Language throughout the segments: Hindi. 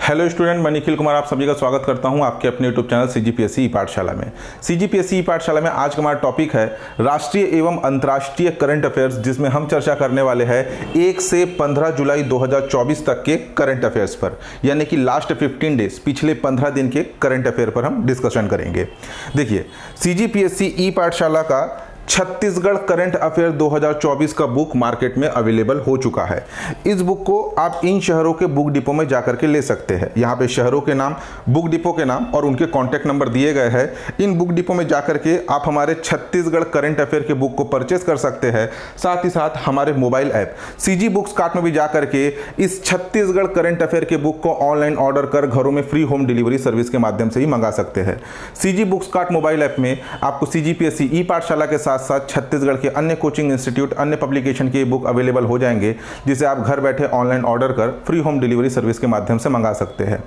हेलो स्टूडेंट, मैं निखिल कुमार आप सभी का स्वागत करता हूं आपके अपने यूट्यूब चैनल सीजीपीएससी ई पाठशाला में। सीजीपीएससी ई पाठशाला में आज का हमारा टॉपिक है राष्ट्रीय एवं अंतर्राष्ट्रीय करंट अफेयर्स, जिसमें हम चर्चा करने वाले हैं 1 से 15 जुलाई 2024 तक के करंट अफेयर्स पर, यानी कि लास्ट 15 डेज, पिछले 15 दिन के करंट अफेयर पर हम डिस्कशन करेंगे। देखिए, सीजीपीएससी ई पाठशाला का छत्तीसगढ़ करंट अफेयर 2024 का बुक मार्केट में अवेलेबल हो चुका है। इस बुक को आप इन शहरों के बुक डिपो में जाकर के ले सकते हैं। यहाँ पे शहरों के नाम, बुक डिपो के नाम और उनके कॉन्टैक्ट नंबर दिए गए हैं। इन बुक डिपो में जाकर के आप हमारे छत्तीसगढ़ करंट अफेयर के बुक को परचेस कर सकते हैं। साथ ही साथ हमारे mobile app CG books cart में भी जाकर के इस छत्तीसगढ़ करंट अफेयर के बुक को ऑनलाइन ऑर्डर कर घरों में फ्री होम डिलीवरी सर्विस के माध्यम से ही मंगा सकते हैं। CG books cart mobile app में आपको सीजीपीएससी ई पाठशाला के साथ साथ छत्तीसगढ़ के अन्य कोचिंग इंस्टीट्यूट, अन्य पब्लिकेशन के बुक अवेलेबल हो जाएंगे, जिसे आप घर बैठे ऑनलाइन ऑर्डर कर फ्री होम डिलीवरी सर्विस के माध्यम से मंगा सकते हैं।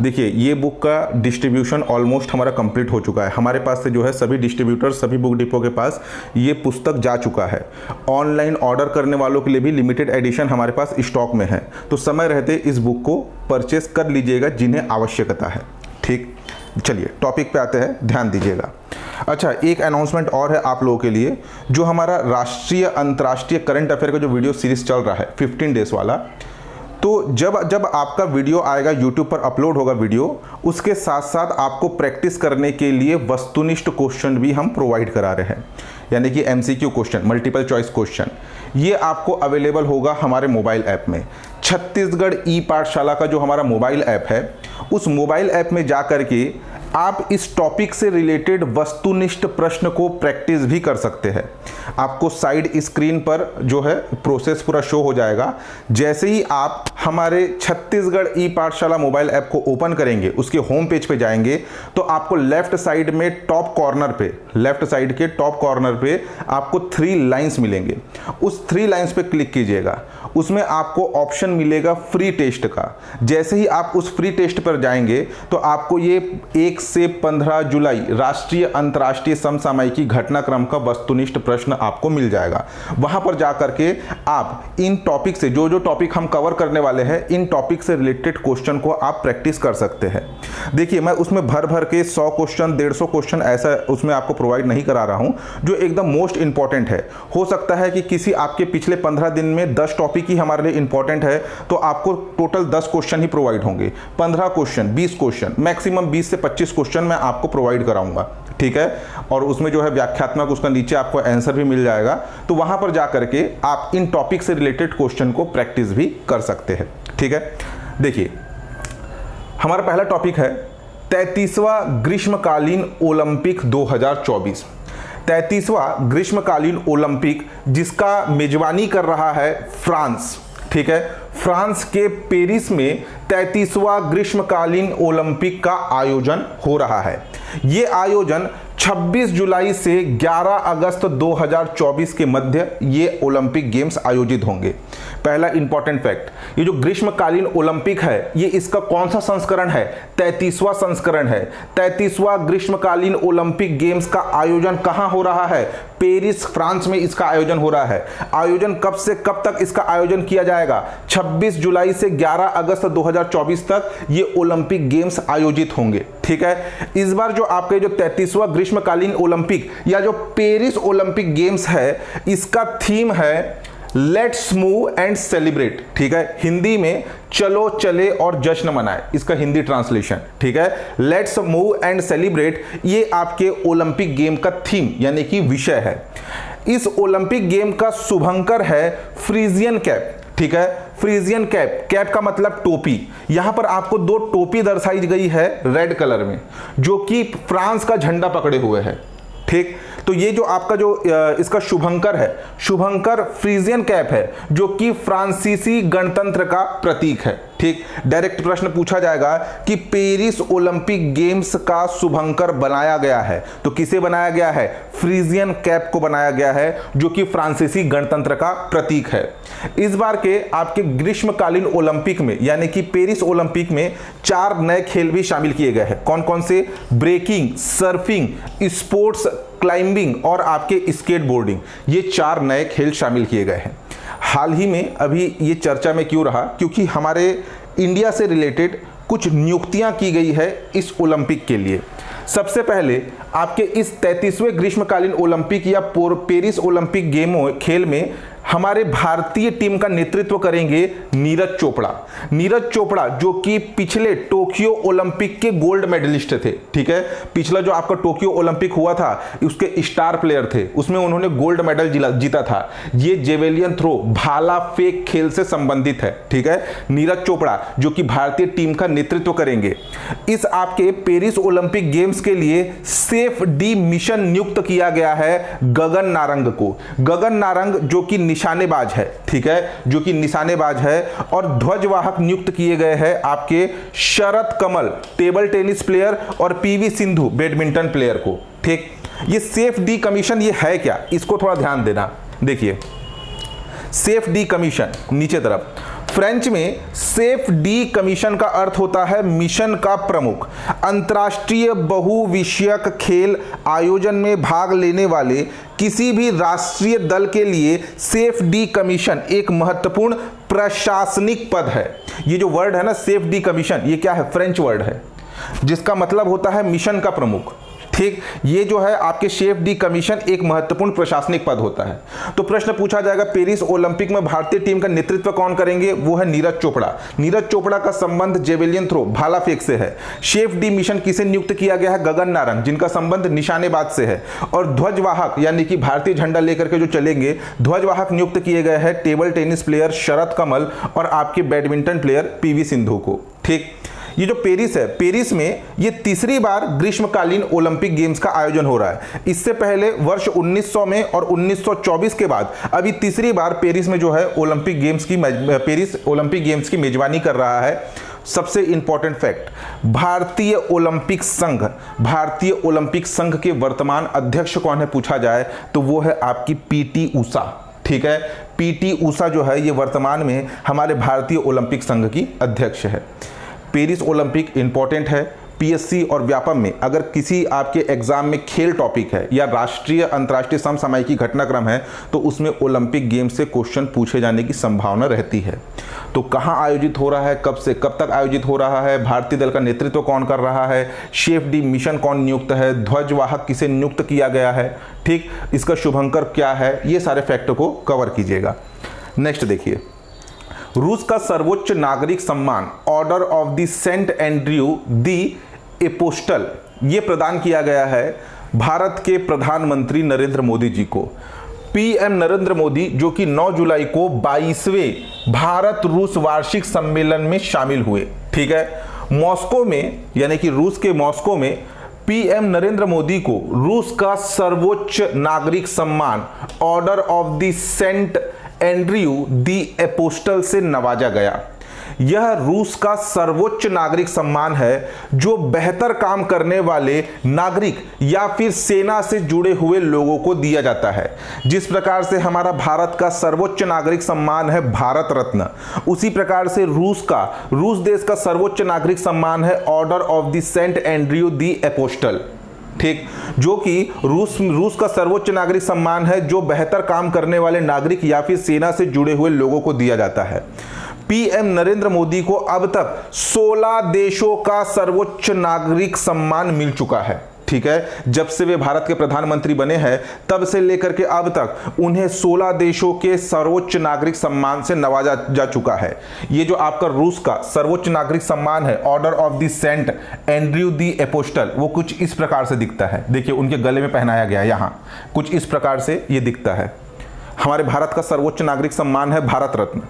देखिए, ये बुक का डिस्ट्रीब्यूशन ऑलमोस्ट हमारा कंप्लीट हो चुका है। हमारे पास से जो है सभी डिस्ट्रीब्यूटर, सभी बुक डिपो के पास ये पुस्तक जा चुका है। ऑनलाइन ऑर्डर करने वालों के लिए भी लिमिटेड एडिशन हमारे पास स्टॉक में है, तो समय रहते इस बुक को परचेस कर लीजिएगा जिन्हें आवश्यकता है। ठीक, चलिए टॉपिक पे आते हैं, ध्यान दीजिएगा। अच्छा, एक अनाउंसमेंट और है आप लोगों के लिए। जो हमारा राष्ट्रीय अंतर्राष्ट्रीय करंट अफेयर का जो वीडियो सीरीज चल रहा है 15 डेज वाला, तो जब आपका वीडियो आएगा, यूट्यूब पर अपलोड होगा वीडियो, उसके साथ साथ आपको प्रैक्टिस करने के लिए वस्तुनिष्ठ क्वेश्चन भी हम प्रोवाइड करा रहे हैं, यानी कि MCQ question, multiple choice question. ये आपको अवेलेबल होगा हमारे मोबाइल ऐप में। छत्तीसगढ़ ई पाठशाला का जो हमारा मोबाइल ऐप है, उस मोबाइल ऐप में जा कर के आप इस टॉपिक से रिलेटेड वस्तुनिष्ठ प्रश्न को प्रैक्टिस भी कर सकते हैं। आपको साइड स्क्रीन पर जो है प्रोसेस पूरा शो हो जाएगा। जैसे ही आप हमारे छत्तीसगढ़ ई पाठशाला मोबाइल ऐप को ओपन करेंगे, उसके होम पेज पे जाएंगे, तो आपको लेफ्ट साइड में टॉप कॉर्नर पे, लेफ्ट साइड के टॉप कॉर्नर पे आपको 3 लाइंस मिलेंगे। उस 3 लाइंस पे क्लिक कीजिएगा। उसमें आपको ऑप्शन मिलेगा फ्री टेस्ट का। जैसे ही आप उस फ्री टेस्ट पर जाएंगे, तो आपको ये 1 से 15 जुलाई राष्ट्रीय अंतर्राष्ट्रीय समसामयिकी घटनाक्रम का वस्तुनिष्ठ प्रश्न आपको मिल जाएगा। वहां पर जाकर के आप इन टॉपिक से, जो टॉपिक हम कवर करने वाले हैं, इन टॉपिक से रिलेटेड क्वेश्चन को आप प्रैक्टिस कर सकते हैं। देखिए, मैं उसमें भर भर के 100 क्वेश्चन, 150 क्वेश्चन ऐसा उसमें आपको प्रोवाइड नहीं करा रहा हूं, जो एकदम मोस्ट इंपॉर्टेंट है। हो सकता है कि किसी आपके पिछले 15 दिन में 10 टॉपिक ही हमारे लिए इंपॉर्टेंट है, तो आपको टोटल 10 क्वेश्चन ही प्रोवाइड होंगे। 15 क्वेश्चन, 20 क्वेश्चन, मैक्सिमम 20 से 25 क्वेश्चन मैं आपको प्रोवाइड कराऊंगा। ठीक है, और उसमें जो है व्याख्यात्मक, उसका नीचे आपको आंसर भी मिल जाएगा। तो वहां पर जाकर के आप इन टॉपिक से रिलेटेड क्वेश्चन को प्रैक्टिस भी कर सकते हैं। ठीक है, देखिए, हमारा पहला टॉपिक है 33वां ग्रीष्मकालीन ओलंपिक 2024। 33वां ग्रीष्मकालीन ओलंपिक, जिसका मेजबानी कर रहा है फ्रांस। ठीक है, फ्रांस के पेरिस में 33वां ग्रीष्मकालीन ओलंपिक का आयोजन हो रहा है। यह आयोजन 26 जुलाई से 11 अगस्त 2024 के मध्य ये ओलंपिक गेम्स आयोजित होंगे। पहला इंपॉर्टेंट फैक्ट, ये जो ग्रीष्मकालीन ओलंपिक है, ये इसका कौन सा संस्करण है? 33वां संस्करण है। 33वां ग्रीष्मकालीन ओलंपिक गेम्स का आयोजन कहां हो रहा है? पेरिस, फ्रांस में इसका आयोजन हो रहा है। आयोजन कब से कब तक इसका आयोजन किया जाएगा? 26 जुलाई से 11 अगस्त 2024 तक ये ओलंपिक गेम्स आयोजित होंगे। ठीक है, इस बार जो आपके जो 33वां ग्रीष्मकालीन ओलंपिक या जो पेरिस ओलंपिक गेम्स है, इसका थीम है लेट्स मूव एंड सेलिब्रेट। ठीक है, हिंदी में चलो चले और जश्न मनाए, इसका हिंदी ट्रांसलेशन। ठीक है, लेट्स मूव एंड सेलिब्रेट, ये आपके ओलंपिक गेम का थीम यानी कि विषय है। इस ओलंपिक गेम का शुभंकर है फ्रीजियन कैप। ठीक है, फ्रीजियन कैप, कैप का मतलब टोपी। यहां पर आपको 2 टोपी दर्शाई गई है रेड कलर में, जो कि फ्रांस का झंडा पकड़े हुए है। ठीक, तो ये जो आपका जो इसका शुभंकर है, शुभंकर फ्रीजियन कैप है, जो कि फ्रांसीसी गणतंत्र का प्रतीक है। ठीक, डायरेक्ट प्रश्न पूछा जाएगा कि पेरिस ओलंपिक गेम्स का शुभंकर बनाया गया है, तो किसे बनाया गया है? फ्रीजियन कैप को बनाया गया है, जो कि फ्रांसीसी गणतंत्र का प्रतीक है। इस बार के आपके ग्रीष्मकालीन ओलंपिक में, यानी कि पेरिस ओलंपिक में 4 नए खेल भी शामिल किए गए हैं। कौन कौन से? ब्रेकिंग, सर्फिंग, स्पोर्ट्स क्लाइंबिंग और आपके स्केट बोर्डिंग, ये 4 नए खेल शामिल किए गए हैं। हाल ही में अभी ये चर्चा में क्यों रहा? क्योंकि हमारे इंडिया से रिलेटेड कुछ नियुक्तियां की गई है इस ओलंपिक के लिए। सबसे पहले आपके इस 33वें ग्रीष्मकालीन ओलंपिक या पेरिस ओलंपिक गेमों खेल में हमारे भारतीय टीम का नेतृत्व करेंगे नीरज चोपड़ा। नीरज चोपड़ा जो कि पिछले टोक्यो ओलंपिक के गोल्ड मेडलिस्ट थे, ठीक है। पिछला जो आपका टोक्यो ओलंपिक हुआ था उसके स्टार प्लेयर थे, उसमें उन्होंने गोल्ड मेडल जीता था। ये जेवेलियन थ्रो, भाला फेंक खेल से संबंधित है, ठीक है। नीरज चोपड़ा जो कि भारतीय टीम का नेतृत्व करेंगे। इस आपके पेरिस ओलंपिक गेम्स के लिए सेफ डी मिशन नियुक्त किया गया है गगन नारंग को। गगन नारंग जो कि निशानेबाज है, ठीक है, जो कि निशानेबाज है। और ध्वजवाहक नियुक्त किए गए हैं आपके Sharath Kamal table tennis player और पीवी सिंधु बैडमिंटन प्लेयर को, ठीक। ये सेफ डी कमीशन ये है क्या, इसको थोड़ा ध्यान देना। देखिए सेफ डी कमीशन नीचे तरफ, फ्रेंच में सेफ डी कमीशन का अर्थ होता है मिशन का प्रमुख। अंतर्राष्ट्रीय बहुविषयक खेल आयोजन में भाग लेने वाले किसी भी राष्ट्रीय दल के लिए सेफ डी कमीशन एक महत्वपूर्ण प्रशासनिक पद है। ये जो वर्ड है ना सेफ डी कमीशन, ये क्या है, फ्रेंच वर्ड है जिसका मतलब होता है मिशन का प्रमुख, ठीक। ये जो है आपके सेफ डी कमीशन एक महत्वपूर्ण प्रशासनिक पद होता है। तो प्रश्न पूछा जाएगा पेरिस ओलंपिक में भारतीय टीम का नेतृत्व कौन करेंगे, वो है नीरज चोपड़ा। नीरज चोपड़ा का संबंध जेवेलियन थ्रो, भाला फेंक से है। सेफ डी मिशन किसे नियुक्त किया गया है, गगन नारंग, जिनका संबंध निशानेबाज से है। और ध्वजवाहक यानी कि भारतीय झंडा लेकर के जो चलेंगे, ध्वजवाहक नियुक्त किए गए हैं table tennis player Sharath Kamal और आपके बैडमिंटन प्लेयर पीवी सिंधु को, ठीक। ये जो पेरिस है, पेरिस में ये तीसरी बार ग्रीष्मकालीन ओलंपिक गेम्स का आयोजन हो रहा है। इससे पहले वर्ष 1900 में और 1924 के बाद अभी तीसरी बार पेरिस में जो है ओलंपिक गेम्स की पेरिस ओलंपिक गेम्स की मेजबानी कर रहा है। सबसे इंपॉर्टेंट फैक्ट, भारतीय ओलंपिक संघ के वर्तमान अध्यक्ष कौन है पूछा जाए तो वो है आपकी पीटी ऊषा, ठीक है। पीटी ऊषा जो है ये वर्तमान में हमारे भारतीय ओलंपिक संघ की अध्यक्ष है। पेरिस ओलंपिक इंपॉर्टेंट है। पीएससी और व्यापम में अगर किसी आपके एग्जाम में खेल टॉपिक है या राष्ट्रीय अंतर्राष्ट्रीय समसामयिकी घटनाक्रम है तो उसमें ओलंपिक गेम्स से क्वेश्चन पूछे जाने की संभावना रहती है। तो कहाँ आयोजित हो रहा है, कब से कब तक आयोजित हो रहा है, भारतीय दल का नेतृत्व कौन कर रहा है, सेफ डी मिशन कौन नियुक्त है, ध्वजवाहक किसे नियुक्त किया गया है, ठीक, इसका शुभंकर क्या है, ये सारे फैक्ट को कवर कीजिएगा। नेक्स्ट देखिए, रूस का सर्वोच्च नागरिक सम्मान Order of the Saint Andrew the Apostle ये प्रदान किया गया है भारत के प्रधानमंत्री नरेंद्र मोदी जी को। पीएम नरेंद्र मोदी जो कि 9 जुलाई को 22वें भारत रूस वार्षिक सम्मेलन में शामिल हुए, ठीक है। मॉस्को में यानी कि रूस के मॉस्को में पीएम नरेंद्र मोदी को रूस का सर्वोच्च नागरिक सम्मान Order of the Saint Andrew the Apostle से नवाजा गया। यह रूस का सर्वोच्च नागरिक सम्मान है जो बेहतर काम करने वाले नागरिक या फिर सेना से जुड़े हुए लोगों को दिया जाता है। जिस प्रकार से हमारा भारत का सर्वोच्च नागरिक सम्मान है भारत रत्न, उसी प्रकार से रूस देश का सर्वोच्च नागरिक सम्मान है Order of the Saint Andrew the Apostle, ठीक, जो कि रूस का सर्वोच्च नागरिक सम्मान है जो बेहतर काम करने वाले नागरिक या फिर सेना से जुड़े हुए लोगों को दिया जाता है। पीएम नरेंद्र मोदी को अब तक 16 देशों का सर्वोच्च नागरिक सम्मान मिल चुका है, ठीक है। जब से वे भारत के प्रधानमंत्री बने हैं तब से लेकर के अब तक उन्हें 16 देशों के सर्वोच्च नागरिक सम्मान से नवाजा जा चुका है। ये जो आपका रूस का सर्वोच्च नागरिक सम्मान है Order of the Saint Andrew the Apostle, वो कुछ इस प्रकार से दिखता है। देखिए उनके गले में पहनाया गया है, यहाँ कुछ इस प्रकार से ये दिखता है। हमारे भारत का सर्वोच्च नागरिक सम्मान है भारत रत्न,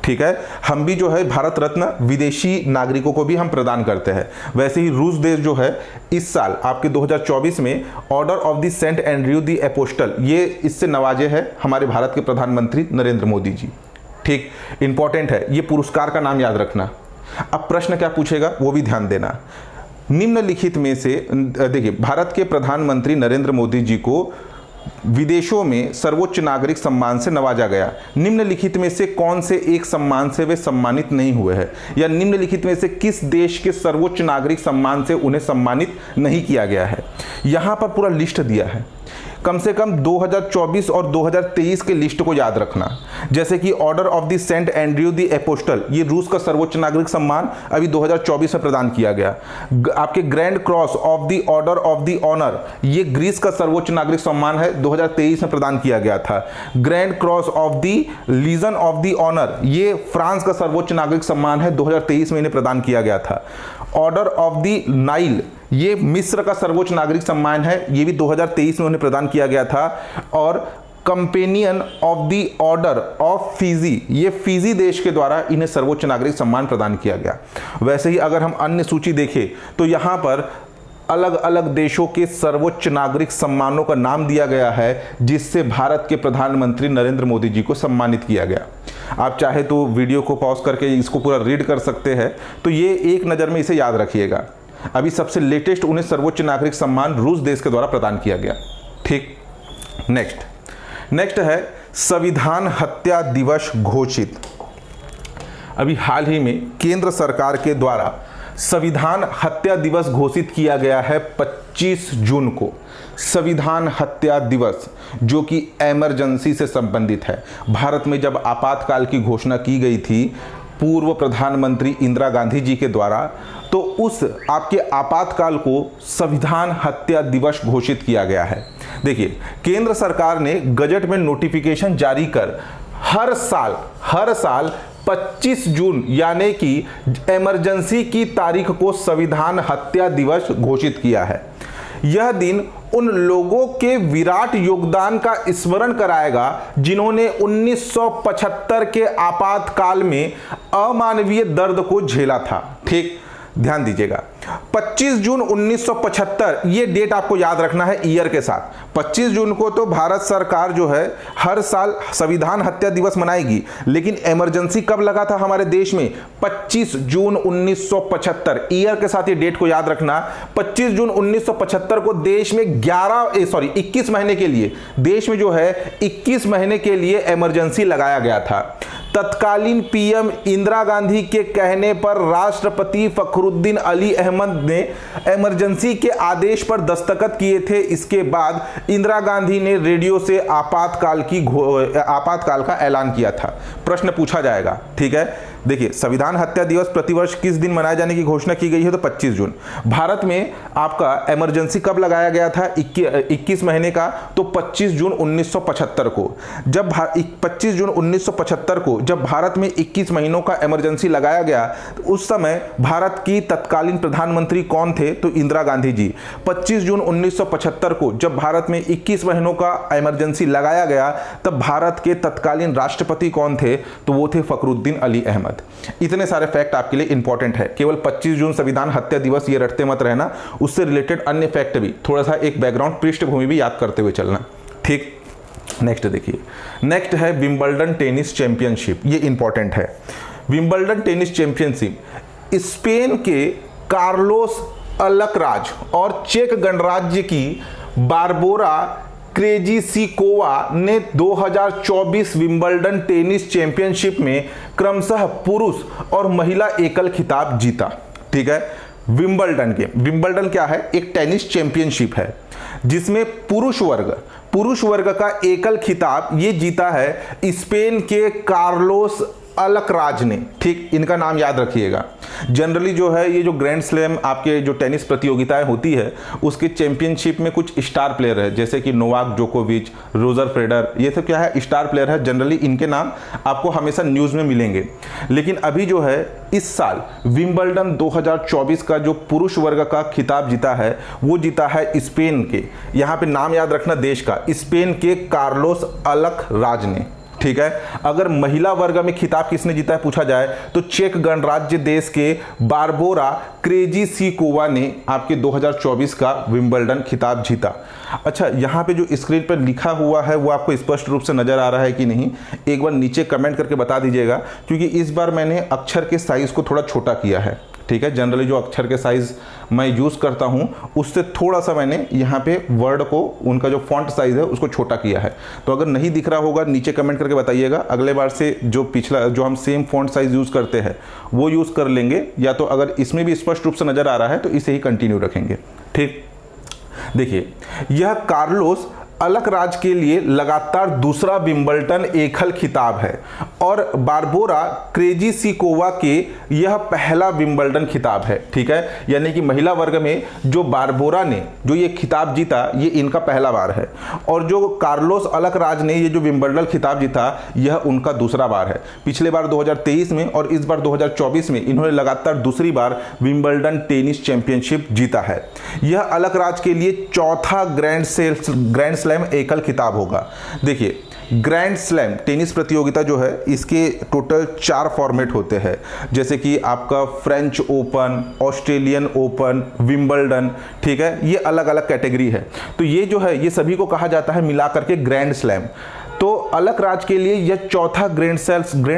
ठीक है। हम भी जो है भारत रत्न विदेशी नागरिकों को भी हम प्रदान करते हैं। वैसे ही रूस देश जो है इस साल आपके 2024 में Order of the Saint Andrew the Apostle ये इससे नवाजे हैं हमारे भारत के प्रधानमंत्री नरेंद्र मोदी जी, ठीक। इंपॉर्टेंट है, ये पुरस्कार का नाम याद रखना। अब प्रश्न क्या पूछेगा वो भी ध्यान देना। निम्नलिखित में से देखिए भारत के प्रधानमंत्री नरेंद्र मोदी जी को विदेशों में सर्वोच्च नागरिक सम्मान से नवाजा गया। निम्नलिखित में से कौन से एक सम्मान से वे सम्मानित नहीं हुए हैं, या निम्नलिखित में से किस देश के सर्वोच्च नागरिक सम्मान से उन्हें सम्मानित नहीं किया गया है। यहां पर पूरा लिस्ट दिया है। कम से कम 2024 और 2023 के लिस्ट को याद रखना। जैसे कि Order of the Saint Andrew the Apostle, ये रूस का सर्वोच्च नागरिक सम्मान अभी 2024 में प्रदान किया गया। आपके Grand Cross of the Order of the Honour, ये ग्रीस का सर्वोच्च नागरिक सम्मान है, 2023 में प्रदान किया गया था। Grand Cross of the Legion of the Honour, ये फ्रांस का सर्वोच्च नागरिक सम्मान है, 2023 में इन्हें प्रदान किया गया था। ऑर्डर ऑफ द नाइल, ये मिस्र का सर्वोच्च नागरिक सम्मान है, ये भी 2023 में उन्हें प्रदान किया गया था। और companion of the Order of Fiji, ये फिजी देश के द्वारा इन्हें सर्वोच्च नागरिक सम्मान प्रदान किया गया। वैसे ही अगर हम अन्य सूची देखें तो यहाँ पर अलग अलग देशों के सर्वोच्च नागरिक सम्मानों का नाम दिया गया है, जिससे भारत के प्रधानमंत्री नरेंद्र मोदी जी को सम्मानित किया गया। आप चाहे तो वीडियो को पॉज करके इसको पूरा रीड कर सकते हैं, तो ये एक नज़र में इसे याद रखिएगा। अभी सबसे लेटेस्ट उन्हें सर्वोच्च नागरिक सम्मान रूस देश के द्वारा प्रदान किया गया। ठीक, नेक्स्ट है संविधान हत्या दिवस घोषित। अभी हाल ही में केंद्र सरकार के द्वारा संविधान हत्या दिवस घोषित किया गया है 25 जून को। संविधान हत्या दिवस जो कि इमरजेंसी से संबंधित है। भारत में जब आपातकाल की घोषणा की गई थी पूर्व प्रधानमंत्री इंदिरा गांधी जी के द्वारा, तो उस आपके आपातकाल को संविधान हत्या दिवस घोषित किया गया है। देखिए, केंद्र सरकार ने गजट में नोटिफिकेशन जारी कर हर साल 25 जून यानी कि इमरजेंसी की तारीख को संविधान हत्या दिवस घोषित किया है। यह दिन उन लोगों के विराट योगदान का स्मरण कराएगा जिन्होंने 1975 के आपातकाल में अमानवीय दर्द को झेला था। ठीक, ध्यान दीजिएगा, 25 जून 1975 ये डेट आपको याद रखना है ईयर के साथ। 25 जून को तो भारत सरकार जो है हर साल संविधान हत्या दिवस मनाएगी, लेकिन इमरजेंसी कब लगा था हमारे देश में? 25 जून 1975। ईयर के साथ ये डेट को याद रखना। 25 जून 1975 को देश में 21 महीने के लिए, देश में जो है 21 महीने के लिए इमरजेंसी लगाया गया था। तत्कालीन पीएम इंदिरा गांधी के कहने पर राष्ट्रपति फखरुद्दीन अली अहमद ने इमरजेंसी के आदेश पर दस्तखत किए थे। इसके बाद इंदिरा गांधी ने रेडियो से आपातकाल का ऐलान किया था। प्रश्न पूछा जाएगा, ठीक है। देखिए, संविधान हत्या दिवस प्रतिवर्ष किस दिन मनाए जाने की घोषणा की गई है? तो 25 जून। भारत में आपका इमरजेंसी कब लगाया गया था? 21 महीने का, तो 25 जून 1975 को। जब 25 जून 1975 को जब भारत में 21 महीनों का इमरजेंसी लगाया गया, तो उस समय भारत की तत्कालीन प्रधानमंत्री कौन थे? तो इंदिरा गांधी जी। 25 जून 1975 को जब भारत में 21 महीनों का इमरजेंसी लगाया गया, तब भारत के तत्कालीन राष्ट्रपति कौन थे? तो वो थे फखरुद्दीन अली अहमद। इतने सारे फैक्ट आपके लिए इंपॉर्टेंट है। केवल 25 जून संविधान हत्या दिवस ये रटते मत रहना, उससे रिलेटेड अन्य फैक्ट भी, थोड़ा सा एक बैकग्राउंड पृष्ठभूमि भी याद करते हुए चलना। ठीक, नेक्स्ट देखिए, नेक्स्ट है विंबलडन टेनिस चैंपियनशिप। ये इंपॉर्टेंट है। विंबलडन टेनिस चैंपियनशिप स्पेन के कार्लोस अलकराज और चेक गणराज्य की बारबोरा क्रेजिसिकोवा ने 2024 विंबलडन टेनिस चैंपियनशिप में क्रमशः पुरुष और महिला एकल खिताब जीता। ठीक है, विंबलडन क्या है? एक टेनिस चैंपियनशिप है जिसमें पुरुष वर्ग का एकल खिताब ये जीता है स्पेन के कार्लोस अलकराज ने। ठीक, इनका नाम याद रखिएगा। जनरली जो है ये जो ग्रैंड स्लैम आपके जो टेनिस प्रतियोगिताएं होती है उसके चैंपियनशिप में कुछ स्टार प्लेयर है, जैसे कि नोवाक जोकोविच, रोजर फेडरर, ये सब क्या है? स्टार प्लेयर है। जनरली इनके नाम आपको हमेशा न्यूज़ में मिलेंगे। लेकिन अभी जो है इस साल विंबलडन 2024 का जो पुरुष वर्ग का खिताब जीता है वो जीता है स्पेन के, यहाँ पे नाम याद रखना देश का, स्पेन के कार्लोस अलकराज ने। ठीक है, अगर महिला वर्ग में खिताब किसने जीता है पूछा जाए तो चेक गणराज्य देश के बारबोरा क्रेजिसिकोवा ने आपके 2024 का विंबलडन खिताब जीता। अच्छा, यहाँ पे जो स्क्रीन पर लिखा हुआ है वो आपको स्पष्ट रूप से नजर आ रहा है कि नहीं? एक बार नीचे कमेंट करके बता दीजिएगा, क्योंकि इस बार मैंने अक्षर के साइज को थोड़ा छोटा किया है। ठीक है, जनरली जो अक्षर के साइज मैं यूज़ करता हूं उससे थोड़ा सा मैंने यहाँ पे वर्ड को, उनका जो फॉन्ट साइज है उसको छोटा किया है। तो अगर नहीं दिख रहा होगा नीचे कमेंट करके बताइएगा। अगले बार से जो पिछला जो हम सेम फॉन्ट साइज यूज़ करते हैं वो यूज़ कर लेंगे, या तो अगर इसमें भी स्पष्ट रूप से नज़र आ रहा है तो इसे ही कंटिन्यू रखेंगे। ठीक, देखिए, यह कार्लोस अलग राज्य के लिए लगातार दूसरा विंबलडन एकल खिताब है और बारबोरा क्रेजिसिकोवा के यह पहला विंबलडन खिताब है। ठीक है, यानी कि महिला वर्ग में जो बारबोरा ने जो ये खिताब जीता, ये इनका पहला बार है। और जो कार्लोस अलकराज ने ये जो विंबलडन खिताब जीता, यह उनका दूसरा बार है। पिछले बार 2023 में और इस बार 2024 में इन्होंने लगातार दूसरी बार विंबलडन टेनिस चैंपियनशिप जीता है। यह अलकराज के लिए चौथा ग्रैंड स्लैम एकल खिताब होगा। देखिए, ग्रैंड स्लैम टेनिस प्रतियोगिता जो है, इसके टोटल 4 फॉर्मेट होते हैं, जैसे कि आपका French open, Australian open, Wimbledon. ठीक है, ये अलग अलग कैटेगरी है। तो ये जो है, ये सभी को कहा जाता है मिला करके ग्रैंड स्लैम। तो अलकराज के लिए यह चौथा ग्रैंड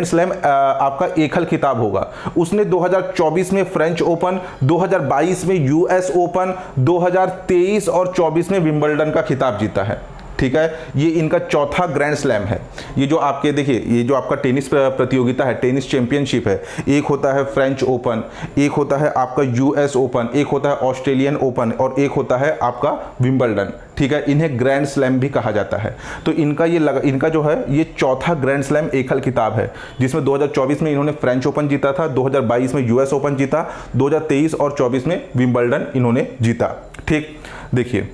स्लैम आपका एकल खिताब होगा। उसने 2024 में फ्रेंच ओपन, 2022 में यूएस ओपन, 2023 और 24 में विंबलडन का खिताब जीता है। ठीक है, ये इनका चौथा ग्रैंड स्लैम है। ये जो आपके देखिए, ये जो आपका टेनिस प्रतियोगिता है, टेनिस चैंपियनशिप है, एक होता है फ्रेंच ओपन, एक होता है आपका यूएस ओपन, एक होता है ऑस्ट्रेलियन ओपन और एक होता है आपका विंबलडन। ठीक है, इन्हें ग्रैंड स्लैम भी कहा जाता है। तो इनका जो है ये चौथा ग्रैंड स्लैम एकल खिताब है, जिसमें 2024 में इन्होंने फ्रेंच ओपन जीता था, 2022 में यूएस ओपन जीता, 2023 और 24 में विंबलडन इन्होंने जीता। ठीक, देखिए,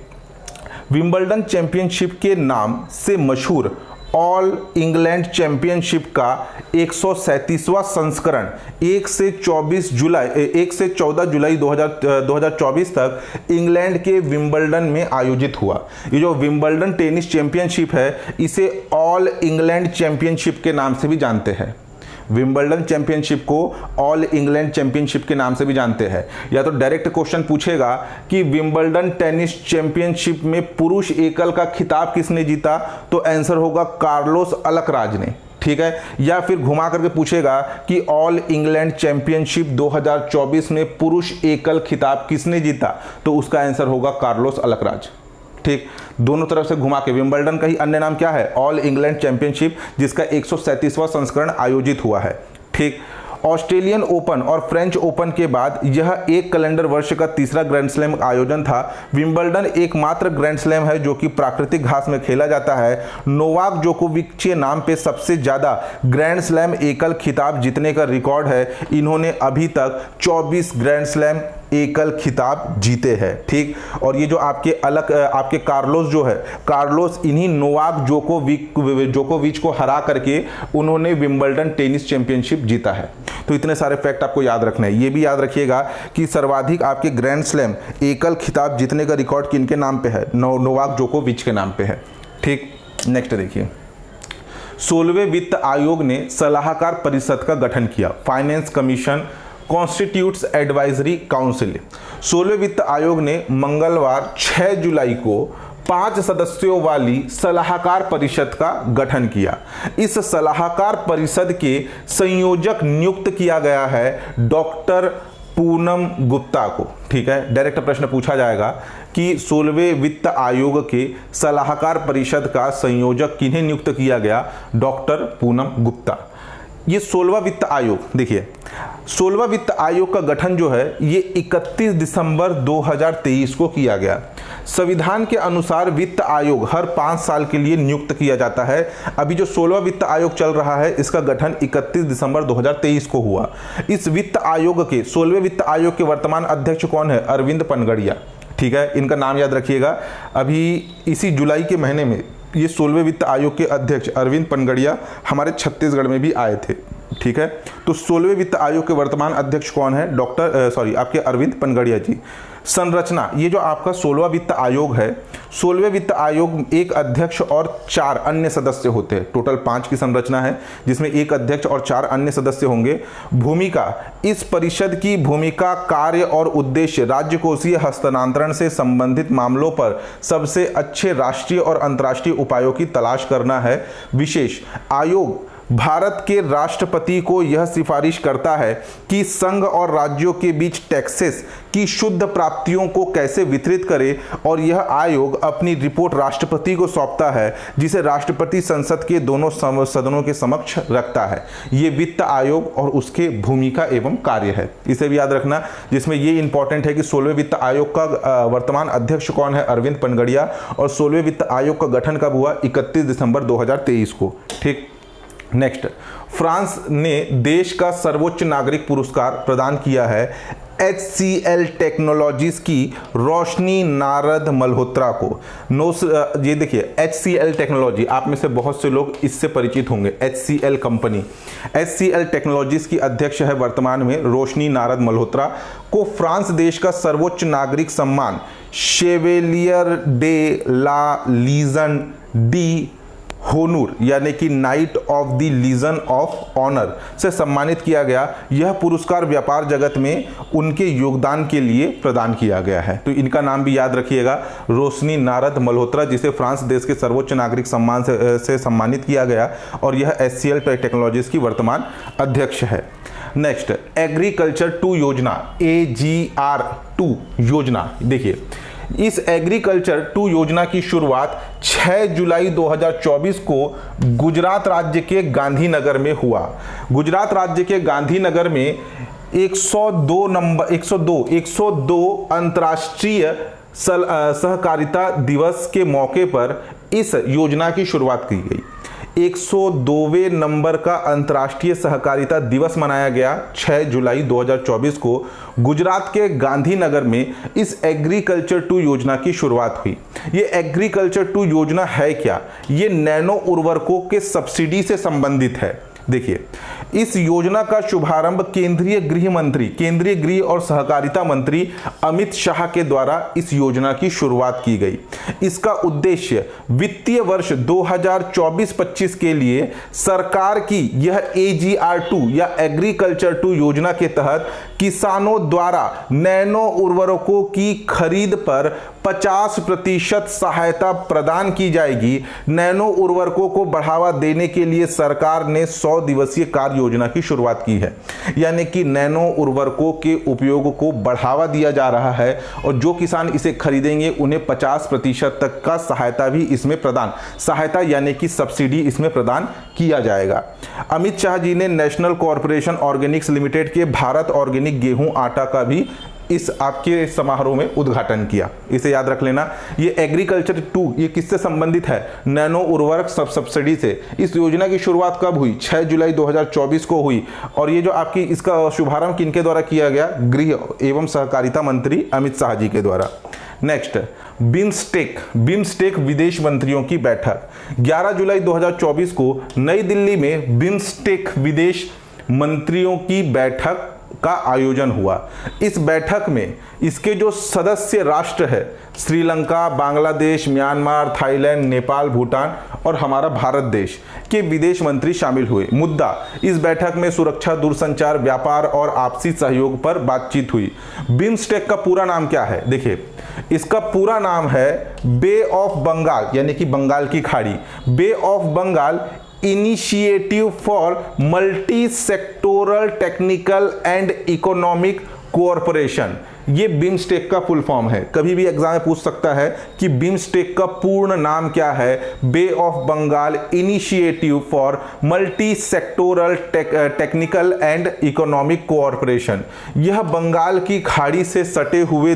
विंबलडन चैंपियनशिप के नाम से मशहूर ऑल इंग्लैंड चैंपियनशिप का 137वां संस्करण 1 से 14 जुलाई 2024 तक इंग्लैंड के विंबलडन में आयोजित हुआ। ये जो विंबलडन टेनिस चैंपियनशिप है, इसे ऑल इंग्लैंड चैंपियनशिप के नाम से भी जानते हैं। विंबलडन चैंपियनशिप को ऑल इंग्लैंड चैंपियनशिप के नाम से भी जानते हैं। या तो डायरेक्ट क्वेश्चन पूछेगा कि विंबलडन टेनिस चैंपियनशिप में पुरुष एकल का खिताब किसने जीता, तो आंसर होगा कार्लोस अलकराज ने। ठीक है, या फिर घुमा करके पूछेगा कि ऑल इंग्लैंड चैंपियनशिप 2024 में पुरुष एकल खिताब किसने जीता, तो उसका आंसर होगा कार्लोस अलकराज। ठीक, दोनों तरफ से घुमा के। विंबलडन का ही अन्य नाम क्या है? ऑल इंग्लैंड चैंपियनशिप, जिसका 137वां संस्करण आयोजित हुआ है। ठीक, ऑस्ट्रेलियन ओपन और फ्रेंच ओपन के बाद यह एक कैलेंडर वर्ष का तीसरा ग्रैंड स्लैम आयोजन था। विंबलडन एकमात्र ग्रैंड स्लैम है जो कि प्राकृतिक घास में खेला जाता है। नोवाक जोकोविच के नाम पे सबसे ज्यादा ग्रैंड स्लैम एकल खिताब जीतने का रिकॉर्ड है। इन्होंने अभी तक 24 ग्रैंड स्लैम एकल खिताब जीते हैं। ठीक, और ये जो आपके कार्लोस जो है, कार्लोस इन्हीं नोवाक जोकोविच को हरा करके उन्होंने विंबलडन टेनिस चैंपियनशिप जीता है। तो इतने सारे फैक्ट आपको याद रखने हैं। ये भी याद रखिएगा कि सर्वाधिक आपके ग्रैंड स्लैम एकल खिताब जीतने का रिकॉर्ड किनके नाम पे है? नोवाक जोकोविच के नाम पे है। ठीक, नेक्स्ट देखिए, 16वें वित्त आयोग ने सलाहकार परिषद का गठन किया। Finance commission constitutes advisory council. 16वें वित्त आयोग ने मंगलवार 6 जुलाई को 5 सदस्यों वाली सलाहकार परिषद का गठन किया। इस सलाहकार परिषद के संयोजक नियुक्त किया गया है डॉक्टर पूनम गुप्ता को। ठीक है, डायरेक्ट प्रश्न पूछा जाएगा कि 16वें वित्त आयोग के सलाहकार परिषद का संयोजक किन्हें नियुक्त किया गया? डॉक्टर पूनम गुप्ता। ये 16वां वित्त आयोग, देखिए 16वां वित्त आयोग का गठन जो है ये 31 दिसंबर 2023 को किया गया। संविधान के अनुसार वित्त आयोग हर 5 साल के लिए नियुक्त किया जाता है। अभी जो 16वां वित्त आयोग चल रहा है, इसका गठन 31 दिसंबर 2023 को हुआ। इस वित्त आयोग के 16वें वित्त आयोग के वर्तमान अध्यक्ष कौन है? अरविंद पनगड़िया। ठीक है, इनका नाम याद रखिएगा। अभी इसी जुलाई के महीने में ये 16वें वित्त आयोग के अध्यक्ष अरविंद पनगड़िया हमारे छत्तीसगढ़ में भी आए थे। ठीक है, तो 16वें वित्त आयोग के वर्तमान अध्यक्ष कौन है? आपके अरविंद पनगड़िया जी। संरचना, ये जो आपका 16वां वित्त आयोग है, 16वें वित्त आयोग एक अध्यक्ष और 4 अन्य सदस्य होते हैं। टोटल 5 की संरचना है, जिसमें एक अध्यक्ष और 4 अन्य सदस्य होंगे। भूमिका, इस परिषद की भूमिका, कार्य और उद्देश्य राज्यकोषीय हस्तांतरण से संबंधित मामलों पर सबसे अच्छे राष्ट्रीय और अंतर्राष्ट्रीय उपायों की तलाश करना है। विशेष आयोग भारत के राष्ट्रपति को यह सिफारिश करता है कि संघ और राज्यों के बीच टैक्सेस की शुद्ध प्राप्तियों को कैसे वितरित करे, और यह आयोग अपनी रिपोर्ट राष्ट्रपति को सौंपता है, जिसे राष्ट्रपति संसद के दोनों सदनों के समक्ष रखता है। ये वित्त आयोग और उसके भूमिका एवं कार्य है, इसे भी याद रखना। जिसमें ये इंपॉर्टेंट है कि 16वें वित्त आयोग का वर्तमान अध्यक्ष कौन है, अरविंद पनगड़िया, और 16वें वित्त आयोग का गठन कब हुआ, 31 दिसंबर 2023 को। ठीक, नेक्स्ट, फ्रांस ने देश का सर्वोच्च नागरिक पुरस्कार प्रदान किया है HCL टेक्नोलॉजीज की रोशनी नारद मल्होत्रा को। ये देखिए HCL टेक्नोलॉजी, आप में से बहुत से लोग इससे परिचित होंगे। HCL कंपनी, HCL टेक्नोलॉजीज की अध्यक्ष है वर्तमान में रोशनी नारद मल्होत्रा, को फ्रांस देश का सर्वोच्च नागरिक सम्मान Chevalier de la Legion d'honneur यानी कि Knight of the Legion of Honour से सम्मानित किया गया। यह पुरस्कार व्यापार जगत में उनके योगदान के लिए प्रदान किया गया है। तो इनका नाम भी याद रखिएगा, रोशनी नारद मल्होत्रा, जिसे फ्रांस देश के सर्वोच्च नागरिक सम्मान से सम्मानित किया गया, और यह HCL टेक्नोलॉजीज की वर्तमान अध्यक्ष है। नेक्स्ट, एग्रीकल्चर 2 योजना, AGR2 योजना। देखिए, इस एग्रीकल्चर 2 योजना की शुरुआत 6 जुलाई 2024 को गुजरात राज्य के गांधीनगर में हुआ। गुजरात राज्य के गांधीनगर में 102 अंतर्राष्ट्रीय सहकारिता दिवस के मौके पर इस योजना की शुरुआत की गई। 102वें नंबर का अंतर्राष्ट्रीय सहकारिता दिवस मनाया गया 6 जुलाई 2024 को गुजरात के गांधीनगर में। इस एग्रीकल्चर 2 योजना की शुरुआत हुई। ये एग्रीकल्चर 2 योजना है क्या? ये नैनो उर्वरकों के सब्सिडी से संबंधित है। देखिए, इस योजना का शुभारंभ केंद्रीय गृह और सहकारिता मंत्री अमित शाह के द्वारा इस योजना की शुरुआत की गई। इसका उद्देश्य वित्तीय वर्ष 2024-25 के लिए सरकार की यह AGR2 या एग्रीकल्चर 2 योजना के तहत किसानों द्वारा नैनो उर्वरकों की खरीद पर 50% सहायता प्रदान की जाएगी। नैनो उर्वरकों को बढ़ावा देने के लिए सरकार ने 100 दिवसीय कार्य योजना की शुरुआत की है। यानी कि नैनो उर्वरकों के उपयोग को बढ़ावा दिया जा रहा है, और जो किसान इसे खरीदेंगे उन्हें 50% तक का सहायता यानी कि सब्सिडी इसमें प्रदान किया जाएगा। अमित शाह जी ने नेशनल कॉर्पोरेशन ऑर्गेनिक्स लिमिटेड के भारत ऑर्गेनिक गेहूं आटा का भी इस आपके समारोह में उद्घाटन किया। इसे याद रख लेना। ये एग्रीकल्चर 2 ये किससे संबंधित है? नैनो उर्वरक सब्सिडी से। इस योजना की शुरुआत कब हुई? 6 जुलाई 2024 को हुई। और ये जो आपकी इसका शुभारंभ किनके द्वारा किया गया? गृह एवं सहकारिता मंत्री अमित शाह जी के द्वारा। नेक्स्ट, बिम्स्टेक विदेश मंत्रियों की बैठक। 11 जुलाई 2024 को नई दिल्ली में बिम्स्टेक विदेश मंत्रियों की बैठक का आयोजन हुआ। इस बैठक में इसके जो सदस्य राष्ट्र है श्रीलंका, बांग्लादेश, म्यांमार, थाईलैंड, नेपाल, भूटान और हमारा भारत देश के विदेश मंत्री शामिल हुए। मुद्दा इस बैठक में सुरक्षा, दूरसंचार, व्यापार और आपसी सहयोग पर बातचीत हुई। बिम्स्टेक का पूरा नाम क्या है? देखिए, इसका पूरा नाम है बे ऑफ बंगाल यानी कि बंगाल की खाड़ी, Bay of Bengal initiative for multi sectoral technical and economic Cooperation. ये बिम्स्टेक का फुल फॉर्म है। कभी भी एग्जाम में पूछ सकता है कि बिम्स्टेक का पूर्ण नाम क्या है? Bay of Bengal initiative for multi sectoral technical and economic cooperation. यह बंगाल की खाड़ी से सटे हुए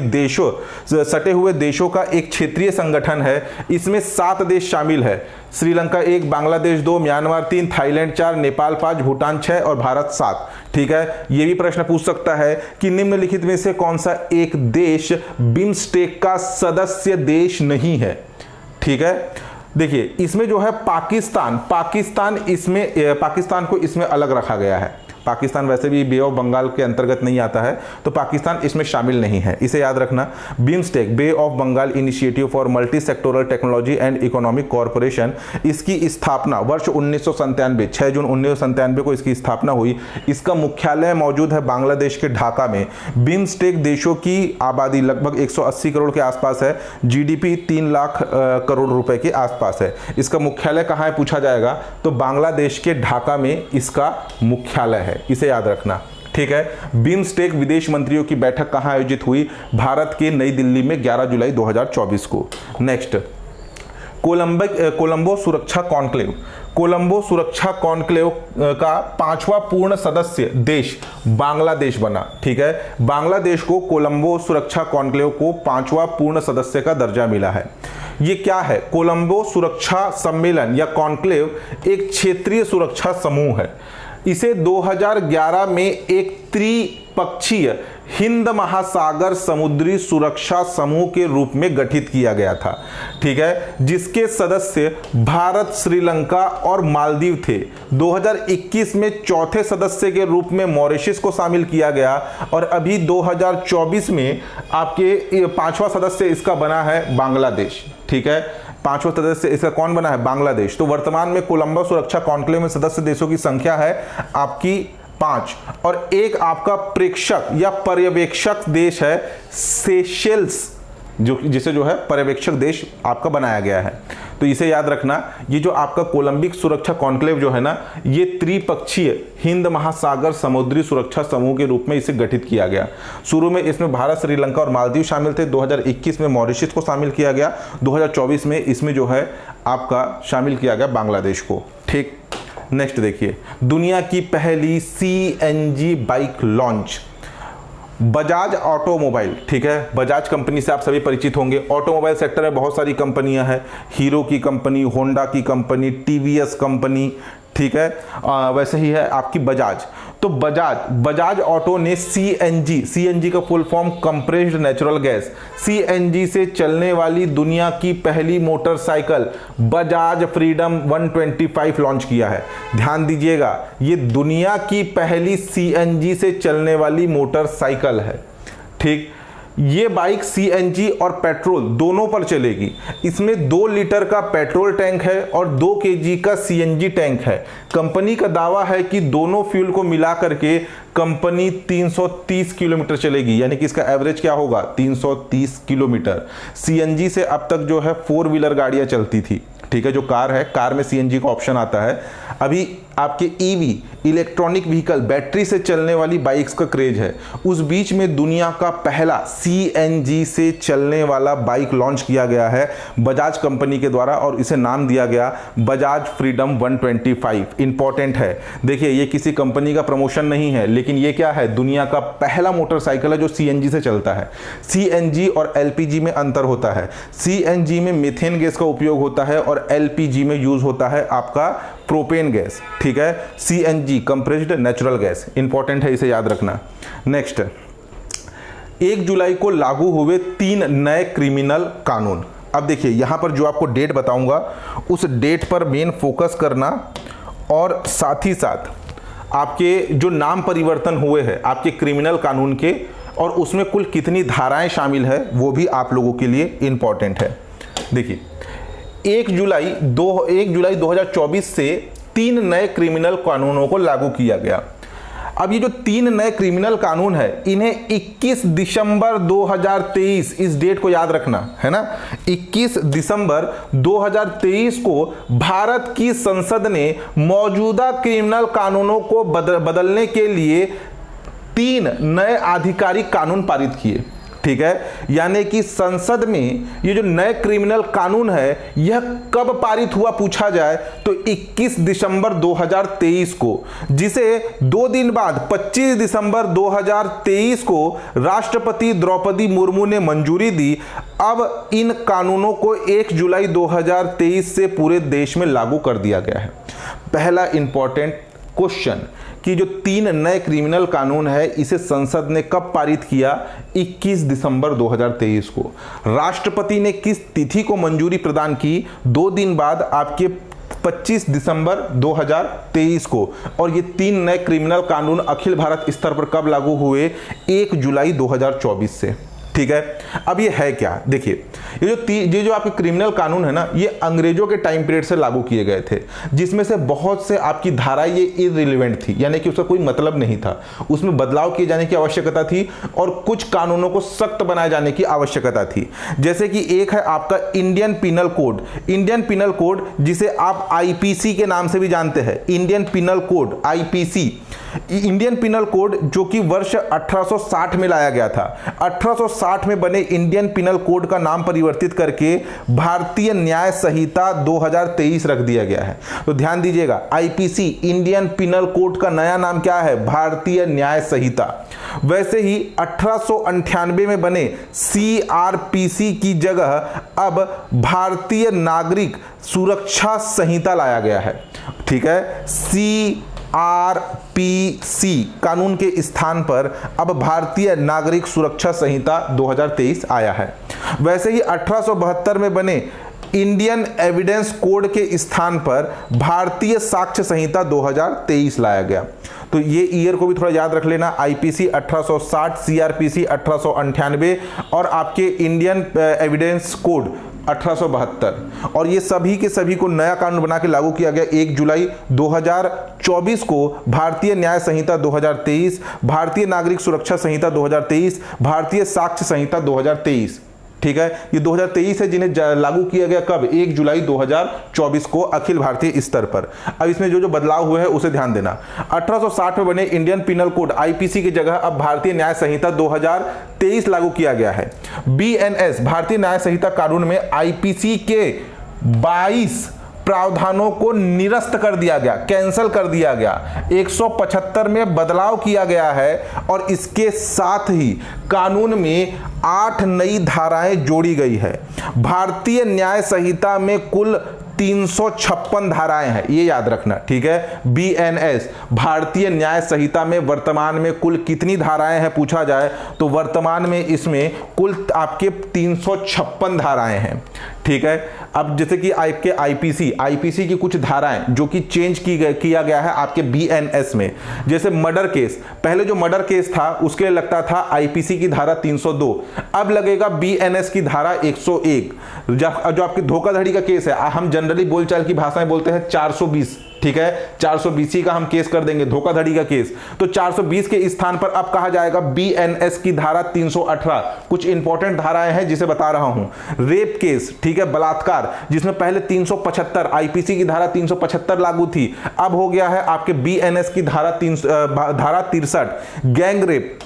देशों का एक क्षेत्रीय संगठन है। इसमें 7 देश शामिल है। श्रीलंका 1, बांग्लादेश 2, म्यांमार 3, थाईलैंड 4, नेपाल 5, भूटान 6 और भारत 7। ठीक है, ये भी प्रश्न पूछ सकता है कि निम्नलिखित में से कौन सा एक देश बिम्स्टेक का सदस्य देश नहीं है? ठीक है, देखिए इसमें जो है पाकिस्तान को इसमें अलग रखा गया है। पाकिस्तान वैसे भी बे ऑफ बंगाल के अंतर्गत नहीं आता है, तो पाकिस्तान इसमें शामिल नहीं है, इसे याद रखना। BIMSTEC, Bay of Bengal initiative for multi Sectoral Technology and Economic Corporation, इसकी स्थापना वर्ष 1997 6 जून 1997 को इसकी स्थापना हुई। इसका मुख्यालय मौजूद है बांग्लादेश के ढाका में। बिम्स्टेक देशों की आबादी लगभग 180 करोड़ के आसपास है, जीडीपी 3 लाख करोड़ रुपए के आसपास है। इसका मुख्यालय कहाँ है पूछा जाएगा, तो बांग्लादेश के ढाका में इसका मुख्यालय है, इसे याद रखना, ठीक है। बिम्स्टेक विदेश मंत्रियों की बैठक कहाँ आयोजित हुई, भारत के नई दिल्ली में 11 जुलाई 2024 को। नेक्स्ट, कोलंबो सुरक्षा कॉन्क्लेव। कोलंबो सुरक्षा कॉन्क्लेव का 5वां पूर्ण सदस्य देश बांग्लादेश बना, ठीक है। बांग्लादेश को कोलंबो सुरक्षा कॉन्क्लेव को 5वां पूर्ण सदस्य का दर्जा मिला है। ये क्या है, कोलंबो सुरक्षा सम्मेलन या कॉन्क्लेव एक क्षेत्रीय सुरक्षा समूह है। इसे 2011 में एक त्रिपक्षीय हिंद महासागर समुद्री सुरक्षा समूह के रूप में गठित किया गया था, ठीक है, जिसके सदस्य भारत, श्रीलंका और मालदीव थे। 2021 में चौथे सदस्य के रूप में मॉरिशस को शामिल किया गया और अभी 2024 में आपके 5वां सदस्य इसका बना है बांग्लादेश, ठीक है। 5वां सदस्य इसका कौन बना है, बांग्लादेश। तो वर्तमान में कोलंबो सुरक्षा कॉन्क्लेव में सदस्य देशों की संख्या है आपकी 5 और एक आपका प्रेक्षक या पर्यवेक्षक देश है सेशेल्स, जिसे जो है पर्यवेक्षक देश आपका बनाया गया है। तो इसे याद रखना, ये जो आपका कोलंबिक सुरक्षा कॉन्क्लेव जो है ना, ये त्रिपक्षीय हिंद महासागर समुद्री सुरक्षा समूह के रूप में इसे गठित किया गया। शुरू में इसमें भारत, श्रीलंका और मालदीव शामिल थे। 2021 में मॉरिशस को शामिल किया गया। 2024 में इसमें जो है आपका शामिल किया गया बांग्लादेश को, ठीक। नेक्स्ट देखिए, दुनिया की पहली CNG bike launch, Bajaj automobile, ठीक है। बजाज कंपनी से आप सभी परिचित होंगे। ऑटोमोबाइल सेक्टर में बहुत सारी कंपनियां हैं, हीरो की कंपनी, होंडा की कंपनी, टीवीएस कंपनी, ठीक है। वैसे ही है आपकी बजाज। तो बजाज ऑटो ने सीएनजी का full form compressed natural gas, CNG से चलने वाली दुनिया की पहली मोटरसाइकिल बजाज फ्रीडम 125 लॉन्च किया है। ध्यान दीजिएगा, ये दुनिया की पहली सीएनजी से चलने वाली मोटरसाइकिल है, ठीक। ये बाइक सीएनजी और पेट्रोल दोनों पर चलेगी। इसमें 2 लीटर का पेट्रोल टैंक है और 2 केजी का सीएनजी टैंक है। कंपनी का दावा है कि दोनों फ्यूल को मिला करके कंपनी 330 किलोमीटर चलेगी, यानी कि इसका एवरेज क्या होगा, 330 किलोमीटर। सीएनजी से अब तक जो है 4 व्हीलर गाड़ियां चलती थी, ठीक है। जो कार है, कार में सीएनजी का ऑप्शन आता है। अभी आपके ईवी, इलेक्ट्रॉनिक व्हीकल, बैटरी से चलने वाली बाइक्स का क्रेज है। उस बीच में दुनिया का पहला सीएनजी से चलने वाला बाइक लॉन्च किया गया है बजाज कंपनी के द्वारा और इसे नाम दिया गया बजाज फ्रीडम 125। इंपॉर्टेंट है, देखिए ये किसी कंपनी का प्रमोशन नहीं है, लेकिन ये क्या है, दुनिया का पहला मोटरसाइकिल है जो सीएनजी से चलता है। सीएनजी और एलपीजी में अंतर होता है। सीएनजी में मीथेन गैस का उपयोग होता है और एलपीजी में यूज होता है आपका प्रोपेन गैस, ठीक है। CNG compressed natural gas, important है, इसे याद रखना। नेक्स्ट, 1 जुलाई को लागू हुए 3 नए क्रिमिनल कानून। अब देखिए यहां पर जो आपको डेट बताऊंगा उस डेट पर मेन फोकस करना और साथ ही साथ आपके जो नाम परिवर्तन हुए हैं आपके क्रिमिनल कानून के और उसमें कुल कितनी धाराएं शामिल है वो भी आप लोगों के लिए इंपॉर्टेंट है। देखिए 1 जुलाई 2024 से 3 नए क्रिमिनल कानूनों को लागू किया गया। अब ये जो 3 नए क्रिमिनल कानून है इन्हें 21 दिसंबर 2023, इस डेट को याद रखना है ना, 21 दिसंबर 2023 को भारत की संसद ने मौजूदा क्रिमिनल कानूनों को बदलने के लिए 3 नए आधिकारिक कानून पारित किए, ठीक है। यानी कि संसद में ये जो नए क्रिमिनल कानून है यह कब पारित हुआ पूछा जाए तो 21 दिसंबर 2023 को, जिसे 2 दिन बाद 25 दिसंबर 2023 को राष्ट्रपति द्रौपदी मुर्मू ने मंजूरी दी। अब इन कानूनों को 1 जुलाई 2023 से पूरे देश में लागू कर दिया गया है। पहला इंपॉर्टेंट क्वेश्चन कि जो 3 नए क्रिमिनल कानून है इसे संसद ने कब पारित किया, 21 दिसंबर 2023 को। राष्ट्रपति ने किस तिथि को मंजूरी प्रदान की, 2 दिन बाद आपके 25 दिसंबर 2023 को। और ये 3 नए क्रिमिनल कानून अखिल भारत स्तर पर कब लागू हुए? 1 जुलाई 2024 से। ठीक है, अब ये है क्या? देखिए, ये जो आपके क्रिमिनल कानून है ना, ये अंग्रेजों के टाइम पीरियड से लागू किए गए थे, जिसमें से बहुत से आपकी धाराएं ये इररिलेवेंट थी, यानी कि उसका कोई मतलब नहीं था, उसमें बदलाव किए जाने की आवश्यकता थी और कुछ कानूनों को सख्त बनाए जाने की आवश्यकता थी। जैसे कि एक है आपका Indian penal code. Indian penal code, जिसे आप आईपीसी के नाम से भी जानते हैं, Indian penal code, IPC. Indian penal code जो कि वर्ष 1860 में लाया गया था। 1860 में बने इंडियन पिनल कोड का नाम परिवर्तित करके भारतीय न्याय संहिता 2023 रख दिया गया है। तो ध्यान दीजिएगा, आईपीसी इंडियन पिनल कोड का नया नाम क्या है? भारतीय न्याय संहिता। वैसे ही 1898 में बने सीआरपीसी की जगह अब भारतीय नागरिक सुरक्षा संहिता लाया गया है। ठीक है, सीआरपीसी कानून के स्थान पर अब भारतीय नागरिक सुरक्षा संहिता 2023 आया है। वैसे ही 1872 में बने इंडियन एविडेंस कोड के स्थान पर भारतीय साक्ष्य संहिता 2023 लाया गया। तो ये ईयर को भी थोड़ा याद रख लेना, आईपीसी 1860, सीआरपीसी 1898 और आपके इंडियन एविडेंस कोड 1872। और ये सभी के सभी को नया कानून बना के लागू किया गया 1 जुलाई 2024 को। भारतीय न्याय संहिता 2023, भारतीय नागरिक सुरक्षा संहिता 2023, भारतीय साक्ष्य संहिता 2023। ठीक है, ये 2023 है जिन्हें लागू किया गया कब? 1 जुलाई 2024 को अखिल भारतीय स्तर पर। अब इसमें जो जो बदलाव हुए हैं उसे ध्यान देना। 1860 में बने इंडियन पिनल कोड आईपीसी की जगह अब भारतीय न्याय संहिता 2023 लागू किया गया है। बीएनएस भारतीय न्याय संहिता कानून में आईपीसी के 22 प्रावधानों को निरस्त कर दिया गया, कैंसिल कर दिया गया। 175 में बदलाव किया गया है और इसके साथ ही कानून में 8 नई धाराएं जोड़ी गई है। भारतीय न्याय संहिता में कुल 356 धाराएं हैं, ये याद रखना। ठीक है, बीएनएस भारतीय न्याय संहिता में वर्तमान में कुल कितनी धाराएं हैं पूछा जाए तो वर्तमान में इसमें कुल आपके 356 धाराएं हैं। ठीक है, अब जैसे कि आपके आईपीसी की कुछ धाराएं जो कि चेंज किया गया है आपके बीएनएस में। जैसे मर्डर केस, पहले जो मर्डर केस था उसके लिए लगता था आईपीसी की धारा 302, अब लगेगा बीएनएस की धारा 101। जो आपकी धोखाधड़ी का केस है, हम जनरली बोलचाल की भाषा में बोलते हैं 420। ठीक है, 420 का हम केस कर देंगे, धोखाधड़ी का केस। तो 420 के स्थान पर अब कहा जाएगा बीएनएस की धारा 318। कुछ इंपॉर्टेंट धाराएं हैं जिसे बता रहा हूं। रेप केस, ठीक है, बलात्कार, जिसमें पहले 375 आईपीसी की धारा 375 लागू थी, अब हो गया है आपके बीएनएस की धारा 63। गैंग रेप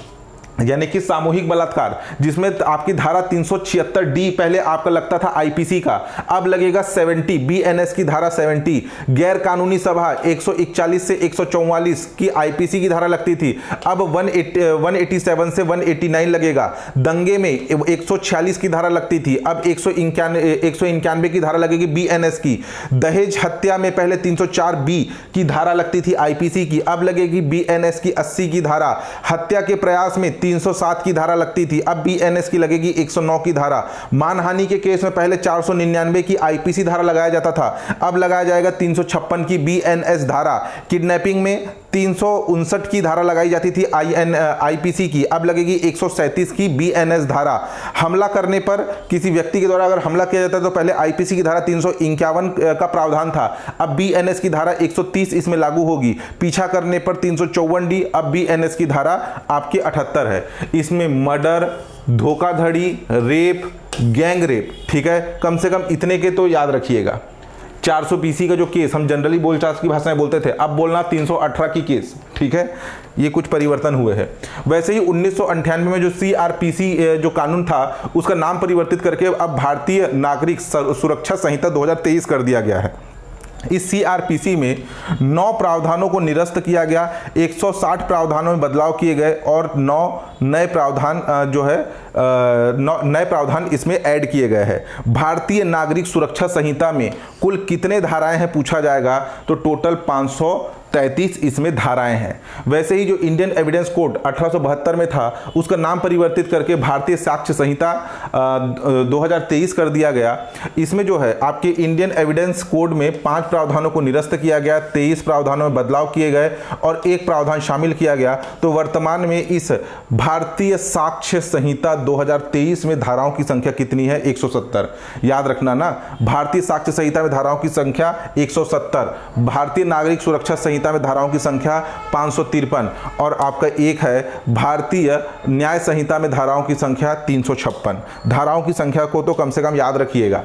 यानी कि सामूहिक बलात्कार, जिसमें आपकी धारा 376 डी पहले आपका लगता था आईपीसी का, अब लगेगा 70 बीएनएस की धारा 70। गैर कानूनी सभा 141 से 144 की आईपीसी की धारा लगती थी, अब 187 से 189 लगेगा। दंगे में 146 की धारा लगती थी, अब 191 की धारा लगेगी बीएनएस की। दहेज हत्या में पहले 304 बी की धारा लगती थी आईपीसी की, अब लगेगी बीएनएस की 80 की धारा। हत्या के प्रयास में 307 की धारा लगती थी, अब बीएनएस की लगेगी 109 की धारा। मानहानि के केस में पहले 499 की आईपीसी धारा लगाया जाता था, अब लगाया जाएगा 356 की बीएनएस धारा। किडनैपिंग में 359 की धारा लगाई जाती थी आईपीसी की, अब लगेगी 137 की बीएनएस धारा। हमला करने पर किसी व्यक्ति के द्वारा अगर हमला किया जाता है तो पहले आईपीसी की धारा 351 का प्रावधान था, अब बीएनएस की धारा 130 इसमें लागू होगी। पीछा करने पर 354 डी, अब बीएनएस की धारा आपकी 78 है। इसमें मर्डर, धोखाधड़ी, रेप, गैंग रेप, ठीक है, कम से कम इतने के तो याद रखिएगा। 420 का जो केस हम जनरली बोलचाल की भाषा में बोलते थे, अब बोलना 318 की केस। ठीक है, ये कुछ परिवर्तन हुए हैं। वैसे ही 1998 में जो सीआरपीसी जो कानून था उसका नाम परिवर्तित करके अब भारतीय नागरिक सुरक्षा संहिता 2023 कर दिया गया है। इस सीआरपीसी में 9 प्रावधानों को निरस्त किया गया, 160 प्रावधानों में बदलाव किए गए और 9 नए प्रावधान नए प्रावधान इसमें ऐड किए गए हैं। भारतीय नागरिक सुरक्षा संहिता में कुल कितने धाराएं हैं पूछा जाएगा तो टोटल 553 33 इसमें धाराएं हैं। वैसे ही जो इंडियन एविडेंस कोड 1872 में था उसका नाम परिवर्तित करके भारतीय साक्ष्य संहिता 2023 कर दिया गया। इसमें जो है आपके इंडियन एविडेंस कोड में 5 प्रावधानों को निरस्त किया गया, 23 प्रावधानों में बदलाव किए गए और एक प्रावधान शामिल किया गया। तो वर्तमान में इस भारतीय साक्ष्य संहिता 2023 में धाराओं की संख्या कितनी है? 170। याद रखना ना, भारतीय साक्ष्य संहिता में धाराओं की संख्या 170, भारतीय नागरिक सुरक्षा संहिता में धाराओं की संख्या 553 और आपका एक है भारतीय न्याय संहिता में धाराओं की संख्या 356। धाराओं की संख्या को तो कम से कम याद रखिएगा।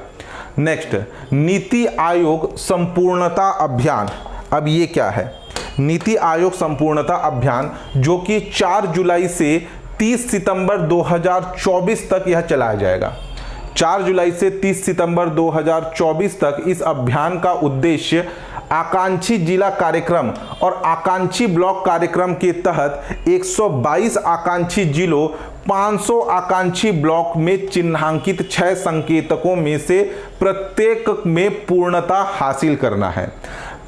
नेक्स्ट, नीति आयोग संपूर्णता अभियान। अब ये क्या है? नीति आयोग संपूर्णता अभियान जो कि 4 जुलाई से 30 सितंबर 2024 तक यह चलाया जाएगा। 4 जुलाई से 30 सितंबर 2024 तक इस अभियान का उद्देश्य आकांक्षी जिला कार्यक्रम और आकांक्षी ब्लॉक कार्यक्रम के तहत 122 आकांक्षी जिलों 500 आकांक्षी ब्लॉक में चिन्हांकित 6 संकेतकों में से प्रत्येक में पूर्णता हासिल करना है।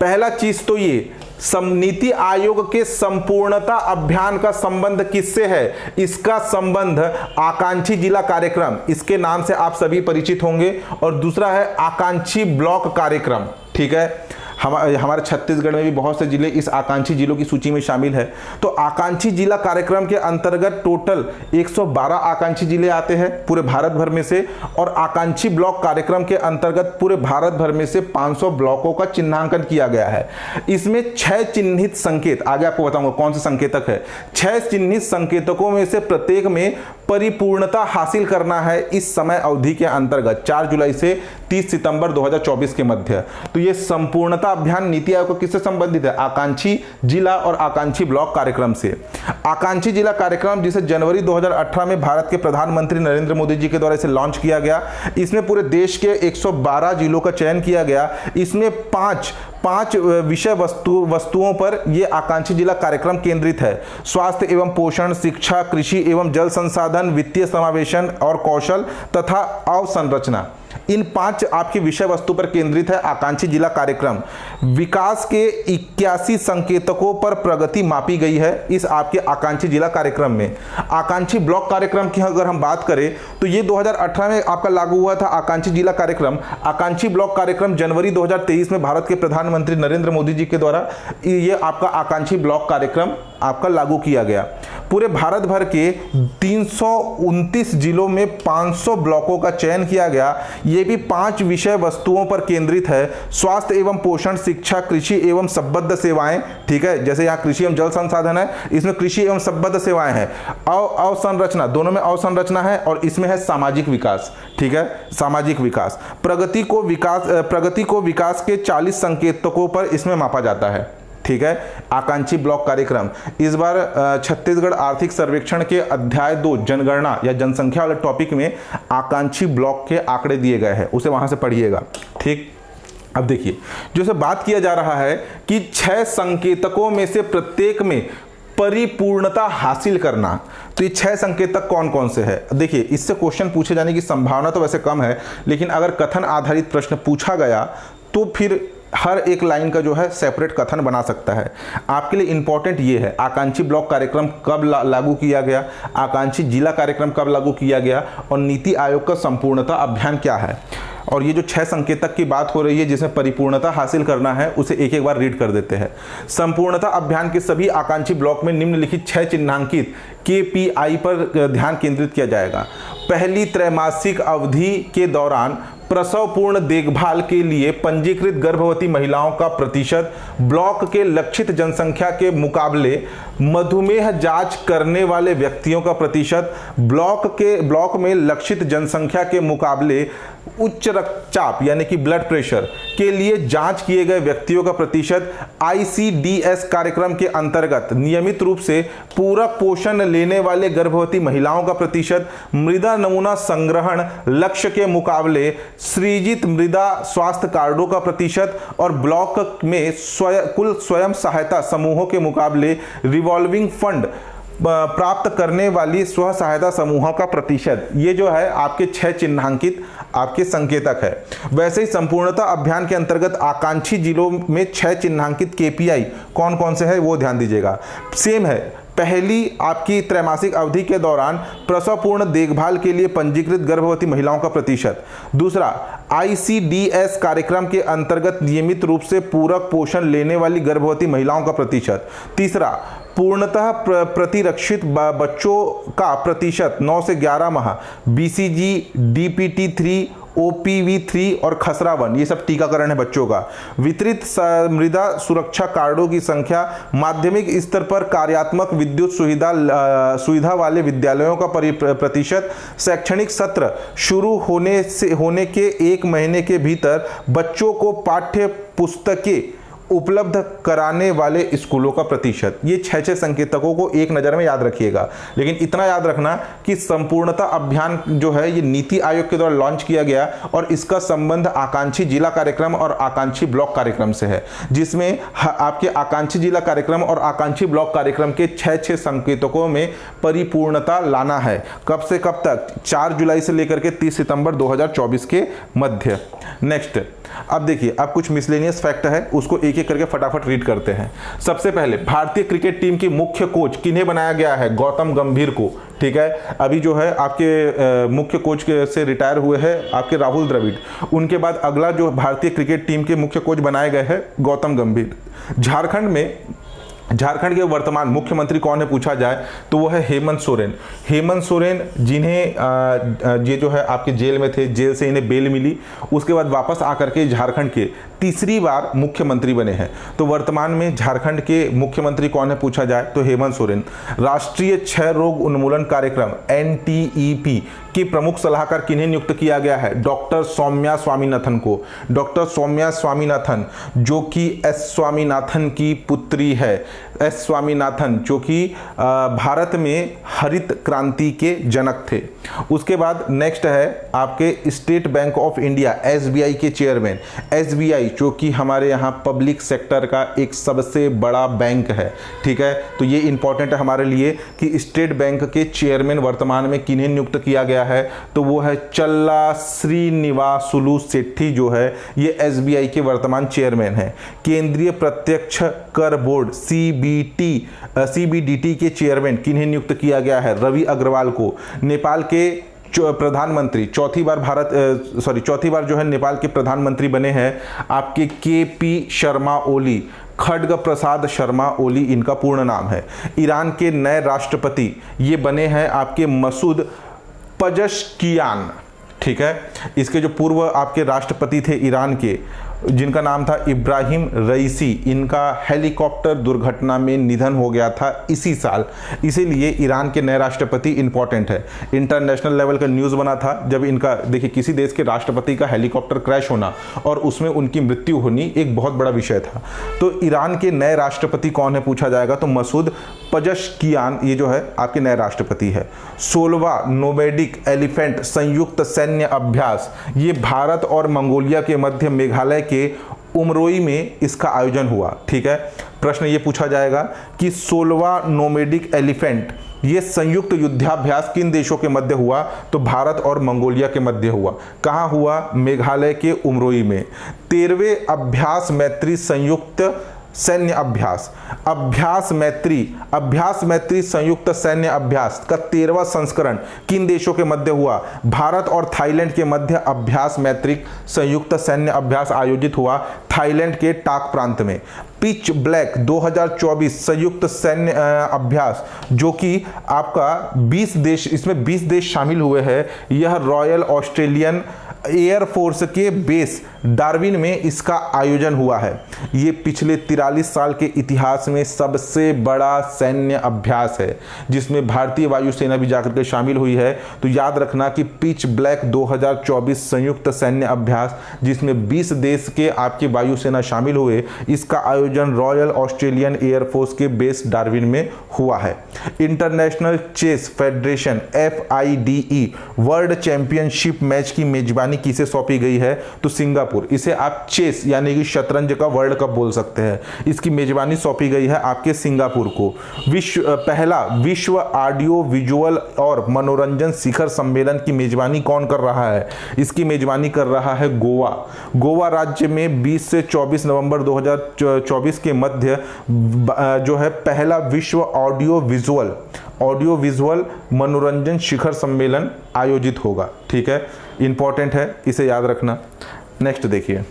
पहला चीज तो ये नीति आयोग के संपूर्णता अभियान का संबंध किससे है? इसका संबंध आकांक्षी जिला कार्यक्रम, इसके नाम से आप सभी परिचित होंगे, और दूसरा है आकांक्षी ब्लॉक कार्यक्रम। ठीक है, हमारे छत्तीसगढ़ में भी बहुत से जिले इस आकांक्षी जिलों की सूची में शामिल है। तो आकांक्षी जिला कार्यक्रम के अंतर्गत टोटल 112 आकांक्षी जिले आते हैं पूरे भारत भर में से, और आकांक्षी ब्लॉक कार्यक्रम के अंतर्गत पूरे भारत भर में से 500 ब्लॉकों का चिन्हांकन किया गया है। इसमें 6 चिन्हित संकेत, आगे आपको बताऊंगा कौन से संकेतक है। 6 चिन्हित संकेतकों में से प्रत्येक में परिपूर्णता हासिल करना है इस समय अवधि के अंतर्गत 4 जुलाई से 30 सितंबर 2024 के मध्य। तो ये संपूर्णता अभियान नीति आयोग को किससे संबंधित है? आकांक्षी जिला और आकांक्षी ब्लॉक कार्यक्रम से। आकांक्षी जिला कार्यक्रम जिसे जनवरी 2018 में भारत के प्रधानमंत्री नरेंद्र मोदी जी के द्वारा इसे लॉन्च किया गया। इसमें पूरे देश के 112 जिलों का चयन किया गया। इसमें पांच विषय वस्तुओं पर यह आकांक्षी जिला कार्यक्रम केंद्रित है। स्वास्थ्य एवं पोषण, शिक्षा, कृषि एवं जल संसाधन, वित्तीय समावेशन और कौशल तथा अवसंरचना, इन 5 आपकी विषय वस्तु पर केंद्रित है आकांक्षी जिला कार्यक्रम। विकास के 81 संकेतकों पर प्रगति मापी गई है इस आपके आकांक्षी जिला कार्यक्रम में। आकांक्षी ब्लॉक कार्यक्रम की अगर हम बात करें तो ये 2018 में आपका लागू हुआ था आकांक्षी जिला कार्यक्रम। आकांक्षी ब्लॉक कार्यक्रम जनवरी 2023 में भारत के प्रधानमंत्री नरेंद्र मोदी जी के द्वारा ये आपका आकांक्षी ब्लॉक कार्यक्रम आपका लागू किया गया। पूरे भारत भर के 329 जिलों में 500 ब्लॉकों का चयन किया गया। ये भी 5 विषय वस्तुओं पर केंद्रित है। स्वास्थ्य एवं पोषण, शिक्षा, कृषि एवं संबद्ध सेवाएं। ठीक है, जैसे यहाँ कृषि एवं जल संसाधन है, इसमें कृषि एवं संबद्ध सेवाएं हैं। अवसंरचना, दोनों में अवसंरचना है, और इसमें है सामाजिक विकास। ठीक है, सामाजिक विकास। प्रगति को विकास के 40 संकेतकों पर इसमें मापा जाता है। ठीक है, आकांक्षी ब्लॉक कार्यक्रम। इस बार छत्तीसगढ़ आर्थिक सर्वेक्षण के अध्याय 2 जनगणना या जनसंख्या वाले टॉपिक में आकांक्षी ब्लॉक के आंकड़े दिए गए हैं, उसे वहां से पढ़िएगा। ठीक, अब देखिए जो से बात किया जा रहा है कि 6 संकेतकों में से प्रत्येक में परिपूर्णता हासिल करना। तो ये 6 संकेतक कौन कौन से हैं? देखिए, इससे क्वेश्चन पूछे जाने की संभावना तो वैसे कम है, लेकिन अगर कथन आधारित प्रश्न पूछा गया तो फिर हर एक लाइन का जो है सेपरेट कथन बना सकता है। आपके लिए इंपॉर्टेंट ये है आकांक्षी ब्लॉक कार्यक्रम कब लागू किया गया, आकांक्षी जिला कार्यक्रम कब लागू किया गया, और नीति आयोग का संपूर्णता अभियान क्या है। और ये जो 6 संकेतक की बात हो रही है जिसमें परिपूर्णता हासिल करना है, उसे एक एक बार रीड कर देते हैं। संपूर्णता अभियान के सभी आकांक्षी ब्लॉक में निम्नलिखित 6 चिन्हांकित KPI पर ध्यान केंद्रित किया जाएगा। पहली त्रैमासिक अवधि के दौरान प्रसव पूर्ण देखभाल के लिए पंजीकृत गर्भवती महिलाओं का प्रतिशत ब्लॉक के लक्षित जनसंख्या के मुकाबले, मधुमेह जांच करने वाले व्यक्तियों का प्रतिशत ब्लॉक में लक्षित जनसंख्या के मुकाबले, उच्च रक्तचाप यानी कि ब्लड प्रेशर के लिए जांच किए गए व्यक्तियों का प्रतिशत, ICDS कार्यक्रम के अंतर्गत नियमित रूप से पूरक पोषण लेने वाले गर्भवती महिलाओं का प्रतिशत, मृदा नमूना संग्रहण लक्ष्य के मुकाबले सृजित मृदा स्वास्थ्य कार्डों का प्रतिशत, और ब्लॉक में कुल स्वयं सहायता समूहों के मुकाबले रिवॉल्विंग फंड प्राप्त करने वाली स्व सहायता समूहों का प्रतिशत, ये जो है आपके 6 चिन्हांकित आपके संकेतक है। वैसे ही संपूर्णता अभियान के अंतर्गत आकांक्षी जिलों में 6 चिन्हांकित केपीआई कौन कौन से है वो ध्यान दीजिएगा। सेम है, पहली आपकी त्रैमासिक अवधि के दौरान प्रसवपूर्ण देखभाल के लिए पंजीकृत गर्भवती महिलाओं का प्रतिशत। दूसरा, ICDS कार्यक्रम के अंतर्गत नियमित रूप से पूरक पोषण लेने वाली गर्भवती महिलाओं का प्रतिशत। तीसरा, पूर्णतः प्रतिरक्षित बच्चों का प्रतिशत 9 से 11 माह, BCG, DPT3, OPV3 और खसरा 1, ये सब टीकाकरण है बच्चों का। वितरित मृदा सुरक्षा कार्डों की संख्या, माध्यमिक स्तर पर कार्यात्मक विद्युत सुविधा वाले विद्यालयों का प्रतिशत, शैक्षणिक सत्र शुरू होने के 1 महीने के भीतर बच्चों को पाठ्य पुस्तकें उपलब्ध कराने वाले स्कूलों का प्रतिशत। ये 6 संकेतकों को एक नज़र में याद रखिएगा। लेकिन इतना याद रखना कि संपूर्णता अभियान जो है ये नीति आयोग के द्वारा लॉन्च किया गया और इसका संबंध आकांक्षी जिला कार्यक्रम और आकांक्षी ब्लॉक कार्यक्रम से है, जिसमें आपके आकांक्षी जिला कार्यक्रम और आकांक्षी ब्लॉक कार्यक्रम के 6 संकेतकों में परिपूर्णता लाना है। कब से कब तक? 4 जुलाई से लेकर के 30 सितंबर 2024 के मध्य। नेक्स्ट, अब देखिए, अब कुछ मिसलेनियस फैक्ट है, उसको एक एक करके फटाफट रीड करते हैं। सबसे पहले, भारतीय क्रिकेट टीम की मुख्य कोच किन्हें बनाया गया है? गौतम गंभीर को। ठीक है, अभी जो है आपके मुख्य कोच से रिटायर हुए हैं आपके राहुल द्रविड़। उनके बाद अगला जो भारतीय क्रिकेट टीम के मुख्य कोच बनाए गए हैं गौतम गंभीर। झारखंड के वर्तमान मुख्यमंत्री कौन है पूछा जाए तो वो है हेमंत सोरेन। हेमंत सोरेन जिन्हें ये जो है आपके जेल में थे, जेल से इन्हें बेल मिली, उसके बाद वापस आकर के झारखंड के तीसरी बार मुख्यमंत्री बने हैं। तो वर्तमान में झारखंड के मुख्यमंत्री कौन है पूछा जाए तो हेमंत सोरेन। राष्ट्रीय क्षय रोग उन्मूलन कार्यक्रम NTEP के प्रमुख सलाहकार किन्हें नियुक्त किया गया है? डॉक्टर सौम्या स्वामीनाथन को। डॉक्टर सौम्या स्वामीनाथन जो कि S स्वामीनाथन की पुत्री है। S स्वामीनाथन जो कि भारत में हरित क्रांति के जनक थे। उसके बाद नेक्स्ट है आपके state bank of India SBI के चेयरमैन। SBI जो कि हमारे यहाँ पब्लिक सेक्टर का एक सबसे बड़ा बैंक है। ठीक है, तो ये इंपॉर्टेंट है हमारे लिए कि स्टेट बैंक के चेयरमैन वर्तमान में किन्हें नियुक्त किया गया है तो वो है चल्ला श्रीनिवासुलु सेठी जो है ये SBI के वर्तमान चेयरमैन है। केंद्रीय प्रत्यक्ष कर बोर्ड CBDT के चेयरमैन किन्हें नियुक्त किया गया है? रवि अग्रवाल को। नेपाल के प्रधानमंत्री चौथी बार जो है नेपाल के प्रधानमंत्री बने हैं आपके KP शर्मा ओली। खड्ग प्रसाद शर्मा ओली इनका पूर्ण नाम है। ईरान के नए राष्ट्रपति ये बने हैं आपके मसूद पजश्कियान। ठीक है, इसके जो पूर्व आपके राष्ट्रपति थे ईरान के जिनका नाम था इब्राहिम रईसी, इनका हेलीकॉप्टर दुर्घटना में निधन हो गया था इसी साल, इसीलिए ईरान के नए राष्ट्रपति इंपॉर्टेंट है। इंटरनेशनल लेवल का न्यूज़ बना था जब इनका, देखिए किसी देश के राष्ट्रपति का हेलीकॉप्टर क्रैश होना और उसमें उनकी मृत्यु होनी एक बहुत बड़ा विषय था। तो ईरान के नए राष्ट्रपति कौन है पूछा जाएगा तो मसूद पजश्कियान ये जो है आपके नए राष्ट्रपति है। 16वां नोमैडिक एलिफेंट संयुक्त सैन्य अभ्यास ये भारत और मंगोलिया के मध्य मेघालय के उमरोई में इसका आयोजन हुआ। ठीक है, प्रश्न ये पूछा जाएगा कि 16वां नोमैडिक एलिफेंट ये संयुक्त युद्धाभ्यास किन देशों के मध्य हुआ तो भारत और मंगोलिया के मध्य हुआ। कहाँ हुआ? मेघालय के उमरोई में। 13वें अभ्यास मैत्री संयुक्त सैन्य अभ्यास अभ्यास मैत्री संयुक्त सैन्य अभ्यास का 13वां संस्करण किन देशों के मध्य हुआ? भारत और थाईलैंड के मध्य अभ्यास मैत्री संयुक्त सैन्य अभ्यास आयोजित हुआ थाईलैंड के टाक प्रांत में। पिच ब्लैक 2024 संयुक्त सैन्य अभ्यास जो कि आपका 20 देश, इसमें 20 देश शामिल हुए हैं। यह रॉयल ऑस्ट्रेलियन एयरफोर्स के बेस डार्विन में इसका आयोजन हुआ है। ये पिछले 43 साल के इतिहास में सबसे बड़ा सैन्य अभ्यास है जिसमें भारतीय वायुसेना भी जाकर के शामिल हुई है। तो याद रखना कि पिच ब्लैक 2024 संयुक्त सैन्य अभ्यास जिसमें 20 देश के आपकी वायुसेना शामिल हुए, इसका आयोजन रॉयल ऑस्ट्रेलियन एयरफोर्स के बेस डार्विन में हुआ है। International Chess Federation FIDE World Championship match की मेजबानी किसे सौंपी गई है? तो सिंगापुर। इसे आप चेस यानी कि शतरंज का वर्ल्ड कप बोल सकते हैं। इसकी मेजबानी सौंपी गई है आपके सिंगापुर को। पहला विश्व ऑडियो विजुअल और मनोरंजन शिखर सम्मेलन की मेजबानी कौन कर रहा है? इसकी मेजबानी कर रहा है गोवा। गोवा राज्य में 20 से 24 नवंबर 2024 के मध्य जो है पहला विश्व ऑडियो विजुअल मनोरंजन शिखर सम्मेलन आयोजित होगा। ठीक है, इंपॉर्टेंट है, इसे याद रखना। नेक्स्ट देखिए,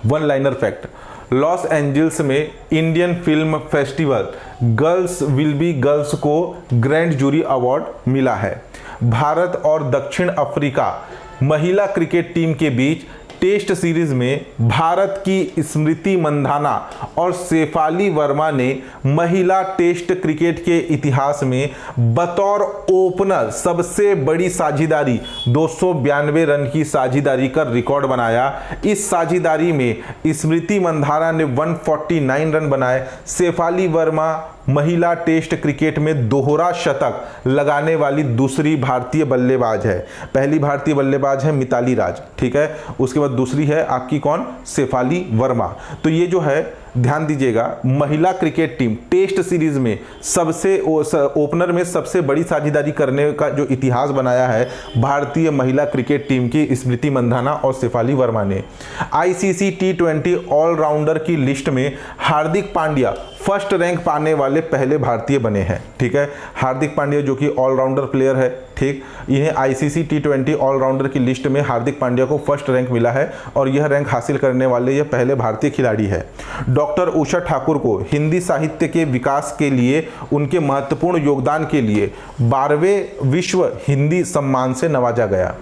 one liner fact. Los Angeles में Indian film festival Girls Will Be Girls को ग्रैंड जूरी अवार्ड मिला है। भारत और दक्षिण अफ्रीका महिला क्रिकेट टीम के बीच टेस्ट सीरीज में भारत की स्मृति मंधाना और शेफाली वर्मा ने महिला टेस्ट क्रिकेट के इतिहास में बतौर ओपनर सबसे बड़ी साझेदारी 292 रन की साझेदारी कर रिकॉर्ड बनाया। इस साझेदारी में स्मृति मंधाना ने 149 रन बनाए। शेफाली वर्मा महिला टेस्ट क्रिकेट में दोहरा शतक लगाने वाली दूसरी भारतीय बल्लेबाज है। पहली भारतीय बल्लेबाज है मिताली राज, ठीक है, उसके बाद दूसरी है आपकी कौन? शेफाली वर्मा। तो ये जो है ध्यान दीजिएगा, महिला क्रिकेट टीम टेस्ट सीरीज में सबसे ओपनर में सबसे बड़ी साझेदारी करने का जो इतिहास बनाया है भारतीय महिला क्रिकेट टीम की स्मृति मंधाना और शेफाली वर्मा ने। ICC T20 ऑलराउंडर की लिस्ट में हार्दिक पांड्या फर्स्ट रैंक पाने वाले पहले भारतीय बने हैं। ठीक है, हार्दिक पांड्या जो कि ऑलराउंडर प्लेयर है, ठीक, इन्हें ICC T20 ऑलराउंडर की लिस्ट में हार्दिक पांड्या को फर्स्ट रैंक मिला है और यह रैंक हासिल करने वाले यह पहले भारतीय खिलाड़ी है। डॉक्टर उषा ठाकुर को हिंदी साहित्य के विकास के लिए उनके महत्वपूर्ण योगदान के लिए 12वें विश्व हिंदी सम्मान से नवाजा गया।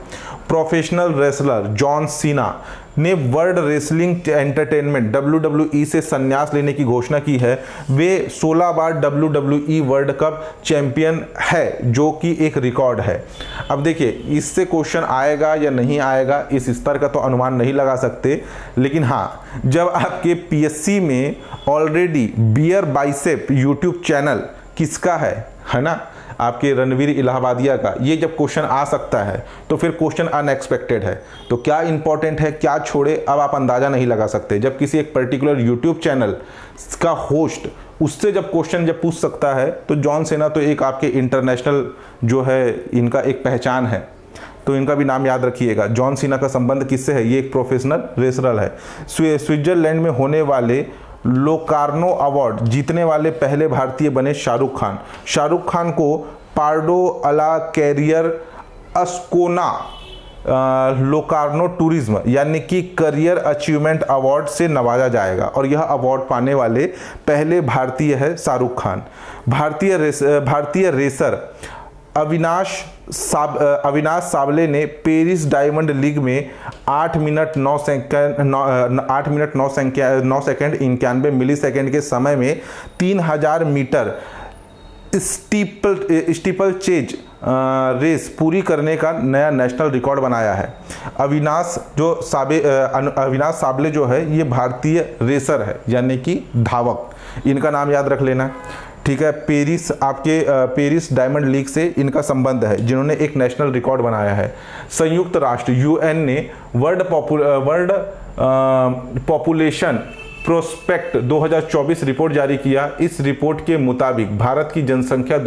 प्रोफेशनल रेसलर जॉन सीना ने वर्ल्ड रेसलिंग एंटरटेनमेंट WWE से संन्यास लेने की घोषणा की है। वे 16 बार WWE वर्ल्ड कप चैंपियन है, जो कि एक रिकॉर्ड है। अब देखिए, इससे क्वेश्चन आएगा या नहीं आएगा इस स्तर का तो अनुमान नहीं लगा सकते, लेकिन हाँ, जब आपके PSC में ऑलरेडी बियर बाइसेप यूट्यूब चैनल किसका है ना, आपके रणवीर इलाहाबादिया का, ये जब क्वेश्चन आ सकता है तो फिर क्वेश्चन अनएक्सपेक्टेड है। तो क्या इंपॉर्टेंट है क्या छोड़े, अब आप अंदाजा नहीं लगा सकते। जब किसी एक पर्टिकुलर यूट्यूब चैनल का होस्ट उससे जब क्वेश्चन जब पूछ सकता है, तो जॉन सीना तो एक आपके इंटरनेशनल जो है इनका एक पहचान है, तो इनका भी नाम याद रखिएगा। जॉन सीना का संबंध किससे है? ये एक प्रोफेशनल रेसलर है। स्विट्जरलैंड में होने वाले लोकार्नो अवार्ड जीतने वाले पहले भारतीय बने शाहरुख खान। शाहरुख खान को पार्डो अला कैरियर अस्कोना लोकार्नो टूरिज्म यानी कि करियर अचीवमेंट अवार्ड से नवाजा जाएगा और यह अवार्ड पाने वाले पहले भारतीय है शाहरुख खान। भारतीय रेसर अविनाश साबले ने पेरिस डायमंड लीग में 8 मिनट 9 सेकंड 91 मिलीसेकंड के समय में 3000 मीटर स्टीपल चेज रेस पूरी करने का नया नेशनल रिकॉर्ड बनाया है। अविनाश साबले जो है ये भारतीय रेसर है यानी कि धावक, इनका नाम याद रख लेना, ठीक है। पेरिस डायमंड लीग से इनका संबंध है, जिन्होंने एक नेशनल रिकॉर्ड बनाया है। संयुक्त राष्ट्र UN ने वर्ल्ड पॉपुलेशन प्रोस्पेक्ट 2024 रिपोर्ट जारी किया। इस रिपोर्ट के मुताबिक भारत की जनसंख्या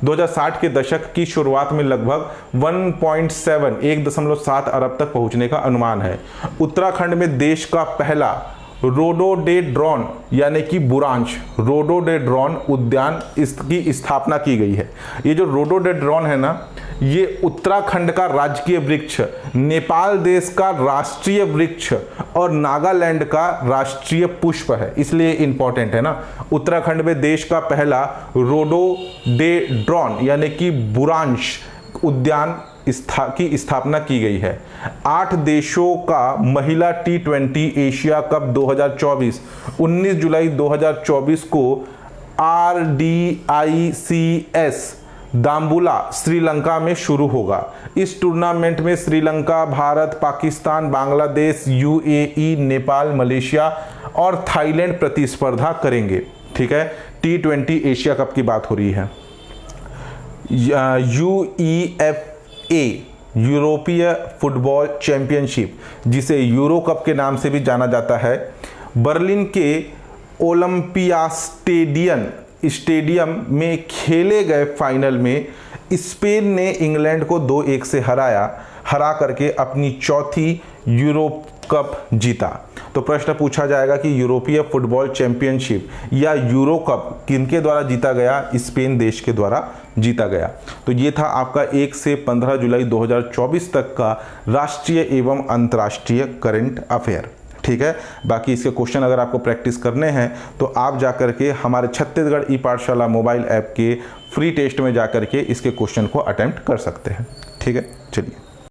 2060 के दशक की शुरुआत में लगभग 1.7 अरब तक पहुंचने का अनुमान है। उत्तराखंड में देश का पहला रोडोडेड्रॉन यानी कि बुरांश रोडोडेड्रॉन उद्यान इसकी स्थापना की गई है। ये जो रोडोडेड्रॉन है ना, ये उत्तराखंड का राजकीय वृक्ष, नेपाल देश का राष्ट्रीय वृक्ष और नागालैंड का राष्ट्रीय पुष्प है, इसलिए इंपॉर्टेंट है ना। उत्तराखंड में देश का पहला रोडोडेड्रॉन यानी कि बुरांश उद्यान की स्थापना की गई है। 8 देशों का महिला T20 एशिया कप 2024 19 जुलाई 2024 को RDICS दाम्बुला श्रीलंका में शुरू होगा। इस टूर्नामेंट में श्रीलंका, भारत, पाकिस्तान, बांग्लादेश, यूएई, नेपाल, मलेशिया और थाईलैंड प्रतिस्पर्धा करेंगे। ठीक है, T20 एशिया कप की बात हो रही है। UEFA यूरोपीय फुटबॉल चैंपियनशिप, जिसे यूरो कप के नाम से भी जाना जाता है, बर्लिन के ओलंपिया स्टेडियम में खेले गए फाइनल में स्पेन ने इंग्लैंड को 2-1 से हरा करके अपनी चौथी यूरोप कप जीता। तो प्रश्न पूछा जाएगा कि यूरोपीय फुटबॉल चैंपियनशिप या यूरो कप किनके द्वारा जीता गया? स्पेन देश के द्वारा जीता गया। तो ये था आपका 1 से 15 जुलाई 2024 तक का राष्ट्रीय एवं अंतर्राष्ट्रीय करंट अफेयर। ठीक है, बाकी इसके क्वेश्चन अगर आपको प्रैक्टिस करने हैं तो आप जाकर के हमारे छत्तीसगढ़ ई पाठशाला मोबाइल ऐप के फ्री टेस्ट में जाकर के इसके क्वेश्चन को अटेम्प्ट कर सकते हैं। ठीक है, चलिए।